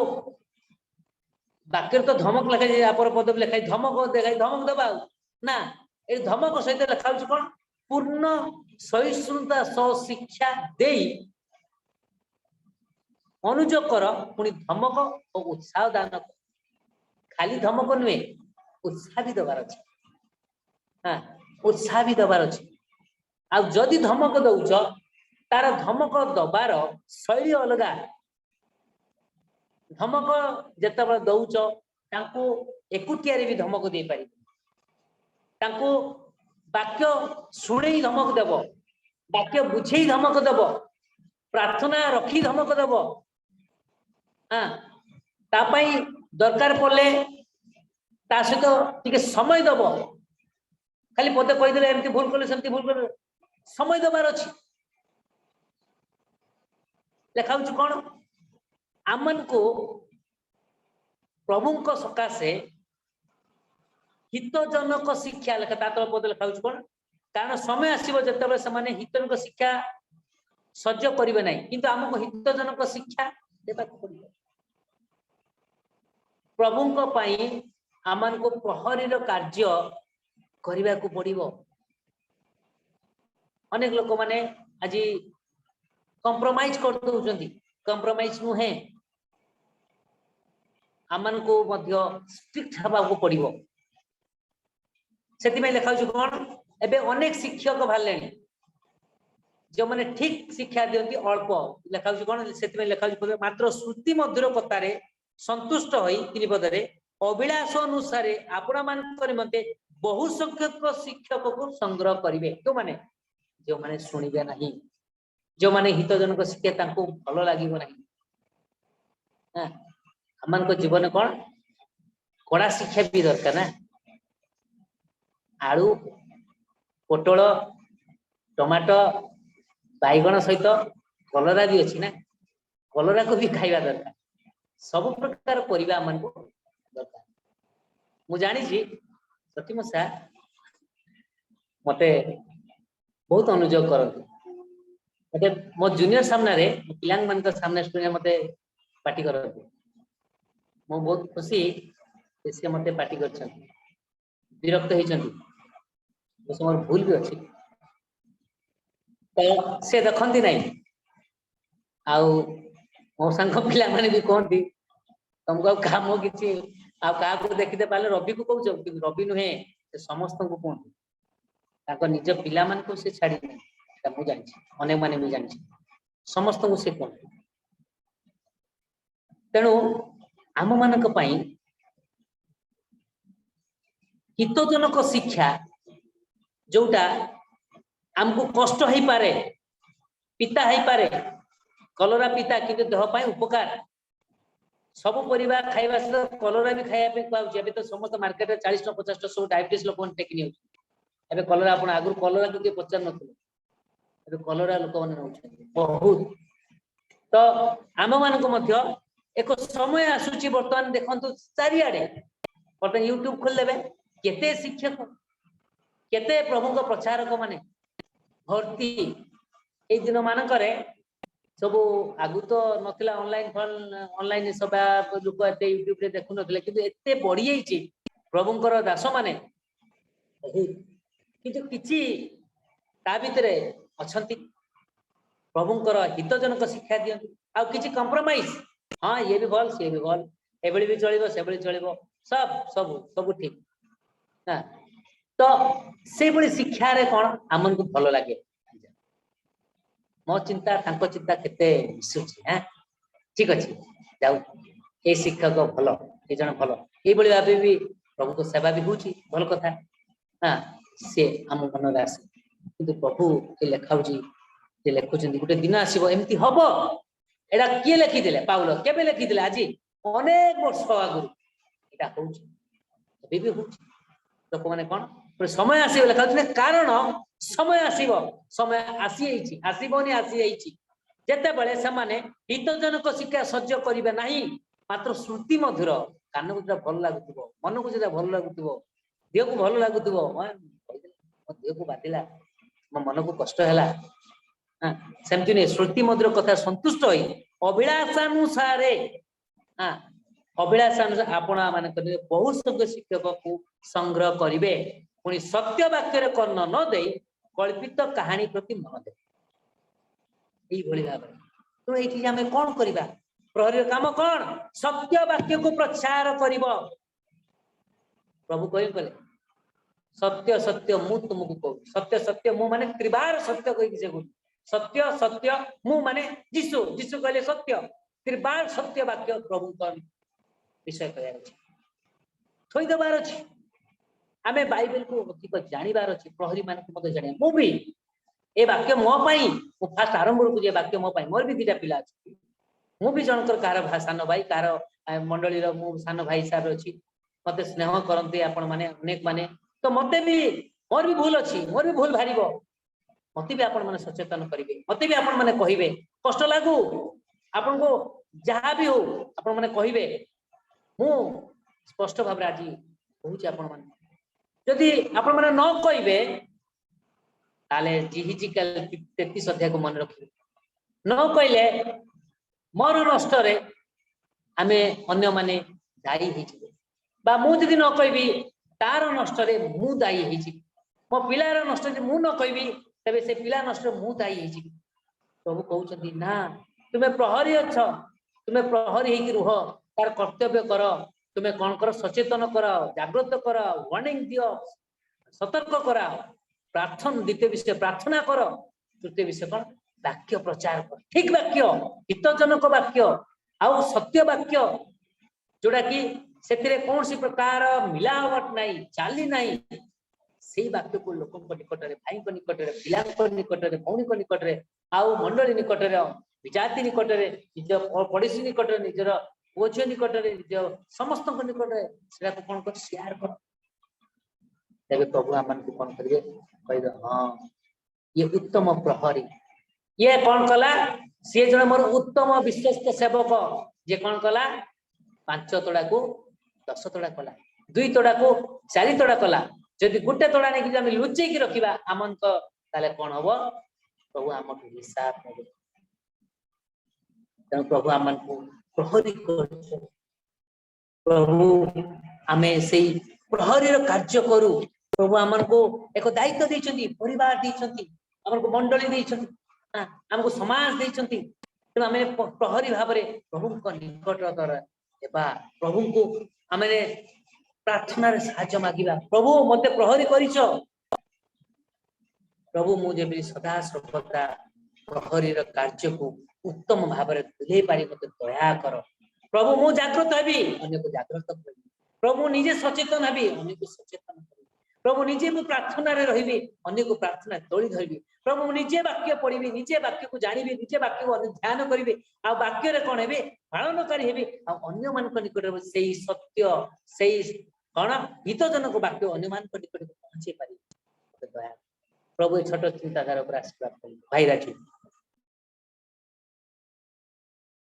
ବାକ୍ୟରେ ତ ଧମକ ଲେଖାଯାଇଛି, ଆପର ପଦବୀ ଲେଖାଯାଇଛି, ଧମକ ଦେଖାଇ ଧମକ ଦେବା ଆଉ ନା, ଏ ଧମକ ସହିତ ଲେଖା ହଉଛି କଣ, ପୂର୍ଣ୍ଣ ସହିଷ୍ଣୁତା ସହ ଶିକ୍ଷା ଦେଇ ଅନୁଯୋଗ କର, ପୁଣି ଧମକ ଓ ଉତ୍ସାହ ଦାନ କର। ଖାଲି ଧମକ ନୁହେଁ, ଉତ୍ସାହ ବି ଦେବାର ଅଛି। ହଁ, ଉତ୍ସାହ ବି ଦେବାର ଅଛି। ଆଉ ଯଦି ଧମକ ଦଉଛ, ତାର ଧମକ ଦବାର ଶୈଳୀ ଅଲଗା। ଧମକ ଯେତେବେଳେ ଦଉଛ, ତାଙ୍କୁ ଏକୁଟିଆରେ ବି ଧମକ ଦେଇପାରିବ, ତାଙ୍କୁ ବାକ୍ୟ ଶୁଣେଇ ଧମକ ଦେବ, ବାକ୍ୟ ବୁଝେଇ ଧମକ ଦେବ, ପ୍ରାର୍ଥନା ରଖି ଧମକ ଦେବ। ହଁ, ତା ପାଇଁ ଦରକାର ପଡିଲେ ତା ସହିତ ଟିକେ ସମୟ ଦବ। ଖାଲି ପଦେ କହିଦେଲେ ଏମିତି ଭୁଲ କଲେ ସେମିତି ଭୁଲ କଲେ, ସମୟ ଦେବାର ଅଛି। ଲେଖା ହଉଛି କଣ, ଆମମାନଙ୍କୁ ପ୍ରଭୁଙ୍କ ସକାଶେ ହିତଜନକ ଶିକ୍ଷା, ଲେଖା ତା ତଳ ପଦ ଲେଖା ହଉଛି କଣ, କାରଣ ସମୟ ଆସିବ ଯେତେବେଳେ ସେମାନେ ହିତଜନକ ଶିକ୍ଷା ସହ୍ୟ କରିବେ ନାହିଁ, କିନ୍ତୁ ଆମକୁ ହିତଜନକ ଶିକ୍ଷା ଦେବାକୁ ପଡିବ। ପ୍ରଭୁଙ୍କ ପାଇଁ ଆମକୁ ପ୍ରହରୀର କାର୍ଯ୍ୟ କରିବାକୁ ପଡିବ। ଅନେକ ଲୋକମାନେ ଆଜି କମ୍ପ୍ରମାଇଜ କରିଦଉଛନ୍ତି, କମ୍ପ୍ରମାଇଜ ନୁହେଁ, ଆମକୁ ମଧ୍ୟ ଷ୍ଟ୍ରିକ୍ଟ ହେବାକୁ ପଡିବ। ସେଥିପାଇଁ ଲେଖା ହଉଛି କଣ, ଏବେ ଅନେକ ଶିକ୍ଷକ ବାହାରିଲେଣି ଯେଉଁମାନେ ଠିକ ଶିକ୍ଷା ଦିଅନ୍ତି ଅଳ୍ପ, ଲେଖା ହଉଛି କଣ, ସେଥିପାଇଁ ଲେଖା ହଉଛି ମାତ୍ର ଶ୍ରୁତି ମଧୁର କଥାରେ ସନ୍ତୁଷ୍ଟ ହୋଇ 3 ପଦରେ ଅଭିଳାଷ ଅନୁସାରେ ଆପଣମାନଙ୍କ ନିମନ୍ତେ ବହୁ ସଂଖ୍ୟକ ଶିକ୍ଷକକୁ ସଂଗ୍ରହ କରିବେ। ଯେଉଁମାନେ ଶୁଣିବେ ନାହିଁ, ଯେଉଁମାନେ ହିତଜନକ ଶିକ୍ଷା ତାଙ୍କୁ ଭଲ ଲାଗିବ ନାହିଁ। ଆମମାନଙ୍କ ଜୀବନ କଣ, କଡା ଶିକ୍ଷା ବି ଦରକାର ନା। ଆଳୁ, ପୋଟଳ, ଟମାଟୋ, ବାଇଗଣ ସହିତ କଲରା ବି ଅଛି ନା, କଲରାକୁ ବି ଖାଇବା ଦରକାର। ସବୁ ପ୍ରକାର ପରିବା ଆମକୁ ଦରକାର। ମୁଁ ଜାଣିଛି ସତୀ ମଷା ମତେ ବହୁତ ଅନୁଯୋଗ କରନ୍ତି। ମତେ ମୋ ଜୁନିୟର ସାମ୍ନାରେ, ପିଲାମାନଙ୍କ ସାମ୍ନାରେ ମତେ ପାଟି କରନ୍ତି। ମୁଁ ବହୁତ ଖୁସି ସେ ମତେ ପାଟି କରିଛନ୍ତି, ବିରକ୍ତ ହେଇଛନ୍ତି, ମୋର ଭୁଲ ବି ଅଛି, ତ ସେ ଦେଖନ୍ତି ନାହିଁ। ଆଉ ମୋ ସାଙ୍ଗ ପିଲାମାନେ ବି କହନ୍ତି ତମକୁ ଆଉ କାମ କିଛି, ଆଉ କାହାକୁ ଦେଖିତେ ପାଇଲେ ରବିକୁ କହୁଛ, କିନ୍ତୁ ରବି ନୁହେଁ, ସେ ସମସ୍ତଙ୍କୁ କୁହନ୍ତି, ତାଙ୍କ ନିଜ ପିଲାମାନଙ୍କୁ ସେ ଛାଡି ନାହିଁ। ମୁଁ ଜାଣିଛି, ଅନେକମାନେ ବି ଜାଣିଛି, ସମସ୍ତଙ୍କୁ ସେ କୁହନ୍ତି। ତେଣୁ ଆମମାନଙ୍କ ପାଇଁ ହିତଜନକ ଶିକ୍ଷା ଯୋଉଟା ଆମକୁ କଷ୍ଟ ହେଇପାରେ, ପିତା ହେଇପାରେ, କଲରା ପିତା କିନ୍ତୁ ଦେହ ପାଇଁ ଉପକାର। ସବୁ ପରିବା ଖାଇବା ସହିତ କଲରା ବି ଖାଇବା ପାଇଁ କୁହାଯାଉଛି। ଏବେ ତ ସମସ୍ତ ମାର୍କେଟରେ 40 ଟଙ୍କା 50 ଟଙ୍କା ସବୁ ଡାଇବେଟିସ୍ ଲୋକମାନେ ଟେକି ନେଉଛନ୍ତି। ଏବେ କଲରା, ଆପଣ ଆଗରୁ କଲରାକୁ କିଏ ପଚାରୁ ନଥିଲେ, ଏବେ କଲରା ଲୋକମାନେ ନେଉଛନ୍ତି ବହୁତ। ତ ଆମମାନଙ୍କୁ ମଧ୍ୟ ଏକ ସମୟ ଆସୁଛି, ବର୍ତ୍ତମାନ ଦେଖନ୍ତୁ ଚାରିଆଡେ, ବର୍ତ୍ତମାନ ୟୁଟ୍ୟୁବ ଖୋଲିଦେବେ, କେତେ ଶିକ୍ଷକ, କେତେ ପ୍ରଭୁଙ୍କ ପ୍ରଚାରକ ମାନେ ଭର୍ତ୍ତି। ଏଇ ଦିନ ମାନଙ୍କରେ ସବୁ, ଆଗରୁ ତ ନଥିଲା ଅନଲାଇନ ସଭା, ଲୋକ ଏତେ ୟୁଟ୍ୟୁବରେ ଦେଖୁନଥିଲେ, କିନ୍ତୁ ଏତେ ବଢିଯାଇଛି ପ୍ରଭୁଙ୍କର ଦାସ ମାନେ ବହୁତ। କିନ୍ତୁ କିଛି ତା ଭିତରେ ଅଛନ୍ତି ପ୍ରଭୁଙ୍କର ହିତଜନକ ଶିକ୍ଷା ଦିଅନ୍ତି, ଆଉ କିଛି କମ୍ପ୍ରମାଇଜ, ହଁ ଇଏ ବି ଭଲ ସିଏ ବି ଭଲ, ଏଭଳି ବି ଚଳିବ ସେଭଳି ଚଳିବ, ସବୁ ଠିକ ନା। ତ ସେଇଭଳି ଶିକ୍ଷାରେ କଣ ଆମକୁ ଭଲ ଲାଗେ, ମୋ ଚିନ୍ତା ତାଙ୍କ ଚିନ୍ତା କେତେ ମିଶୁଛି। ଠିକ ଅଛି, ଯାଉ, ଏଇ ଶିକ୍ଷକ ଭଲ, ଏ ଜଣ ଭଲ, ଏଇଭଳି ଭାବେ ବି ପ୍ରଭୁଙ୍କ ସେବା ବି ହଉଛି, ଭଲ କଥା। ସେ ଆମ ମନରେ ଆସେ, କିନ୍ତୁ ପ୍ରଭୁ ଏ ଲେଖା ହଉଛି, ସେ ଲେଖୁଛନ୍ତି ଗୋଟେ ଦିନ ଆସିବ ଏମିତି ହବ। ଏଇଟା କିଏ ଲେଖିଥିଲେ? ପାଉଲ। କେବେ ଲେଖିଥିଲେ? ଆଜି ଅନେକ ବର୍ଷ ଆଗରୁ ଏଇଟା ହଉଛି, ଏବେ ବି ହଉଛି। ଲୋକମାନେ କଣ, ସମୟ ଆସିବ ଲେଖା ହଉଛି, କାରଣ ସମୟ ଆସିବ, ସମୟ ଆସିଯାଇଛି, ଆସିବନି ଆସିଯାଇଛି, ଯେତେବେଳେ ସେମାନେ ହିତଜନକ ଶିକ୍ଷା ସହ୍ୟ କରିବେ ନାହିଁ, ମାତ୍ର ଶ୍ରୁତି ମଧୁର, କାନକୁ ଯୋଉଟା ଭଲ ଲାଗୁଥିବ, ମନକୁ ଯୋଉଟା ଭଲ ଲାଗୁଥିବ, ଦେହକୁ ଭଲ ଲାଗୁଥିବ, ମୋ ଦେହକୁ ବାଧିଲା, ମୋ ମନକୁ କଷ୍ଟ ହେଲା, ସେମିତି ନୁହେଁ, ଶ୍ରୁତି ମଧୁର କଥା ସନ୍ତୁଷ୍ଟ ହୋଇ ଅଭିଳାଷାନୁସାରେ अभिलाष अनुसार आपण माने करिवे बहु संख्यक शिक्षक को संग्रह करिवे पुणी सत्य वाक्य कर्ण न दे कल्पित कहानी प्रति मन दे यही भली भाव तो ये आम कौन करवा प्रहरी काम कौन सत्य वाक्य को प्रचार करिवो प्रभु कहे सत्य सत्य मु तुमको कहूँ सत्य सत्य मु माने त्रिबार सत्य कही सत्य सत्य मु माने जीशु जीशु कहले सत्य त्रिबार सत्य वाक्य प्रभु विषय कहर थोई देवार अच्छी आमे बाइबल को अधिक जानिबार अच्छी प्रहरी मान को मत जानिया मु भी ए वाक्य मो पाई मु फास्ट आरंभ को जे वाक्य मो पाई मोर भी दिटा पिला अछि मु भी जनकर कार सान भाई कार मंडली रो मु सान भाई हिसाब अछि मते स्नेह करते आपण माने अनेक माने तो मते भी मोर भी भूल अछि मोर भी भूल भारीबो मते भी आपण माने सचेतन करिवे मते भी आपण माने कहिवे कष्ट लागू आपण को जहां भी हो आपण माने कहिवे मु स्पष्ट भाव आज कहूँ आपण माने जदि आपण माने न कहिवे ताले जिहिजिकल 33 अध्याय को मन रखिवे न कहले मोर नष्ट रे आमे अन्य माने दायी हिजिबे बा मु जदि न कहबी तार नष्ट रे मु दायी हिजिबी मो पिलार नष्ट जे मु न कहबी तबे से पिला नष्ट मु दायी हिजिबी प्रभु कहउछथि ना तुमे प्रहरी अछ तुमे प्रहरी हेकि रुह तार कर्तव्य कर तुमे कोन कर सचेतन कर जागृत कर वार्निंग दियो सतर्क करा प्रार्थना द्वितीय विषय प्रार्थना कर तृतीय विषय कौन वाक्य प्रचार कर ठीक वाक्य हितजनक वाक्य आउ सत्य वाक्य जोड़ा कि से कौन सी प्रकार मिलावट नहीं चाली नहीं से वाक्य को लोक निकट में भाई निकट में पिला निकट में भौणी निकट में आउ मंडली निकट में विजाति निकट में निज पड़ोशी निकट में निजर पुओ झी निकट में निज समस्त निकट में कौन कर शेयर कर तेरे प्रभु आम को कौन करेंगे कह हाँ ये उत्तम प्रहरी ये कौन कला सी जन मोर उत्तम विश्वस्त सेवक जे कौन कला 5 तोड़ा को 10 तोड़ा कला 2 तोड़ा को 4 तोड़ा कला जदि गोटे तोड़ा नहीं कि लुचे की रखा आम ताले कौन हम प्रभु आम हिसाब ने तेणु प्रभु आम को प्रहरी प्रभु आम से प्रहरी कार्य करू प्रभु आम को एक दायित्व देइछंती परिवार देइछंती हमको मंडली देइछंती हमको समाज देइछंती तेणु आम प्रहरी भाव में प्रभु निकटतर एबा प्रभु को आम प्रार्थना साहाय्य मागिबा प्रभु मते प्रहरी करिछ प्रभु मुझे सदा सर्वदा प्रहरी कार्य को उत्तम भाव में तुले पारी मते दया कर प्रभु मु जागृत हेबी अन्य को जागृत करिबी प्रभु निजे सचेतन हेबी अन्य को सचेतन करिबी प्रभु निजे मु प्रार्थना रे रहिबी अन्य को प्रार्थना तोड़ी धरिबी प्रभु मु निजे वाक्य पढ़िबी निजे वाक्य को जानिबी निजे वाक्य को ध्यान करिबी आ वाक्य रे कोन हेबी पालनकारी हेबी आ अन्य मान को निकट सेही सत्य सेही कौन हितजनक वाक्य अन्य मान को निकट पहुंचे पारी दया प्रभु छोट चिंताधारा पर आशीर्वाद भाई राखी।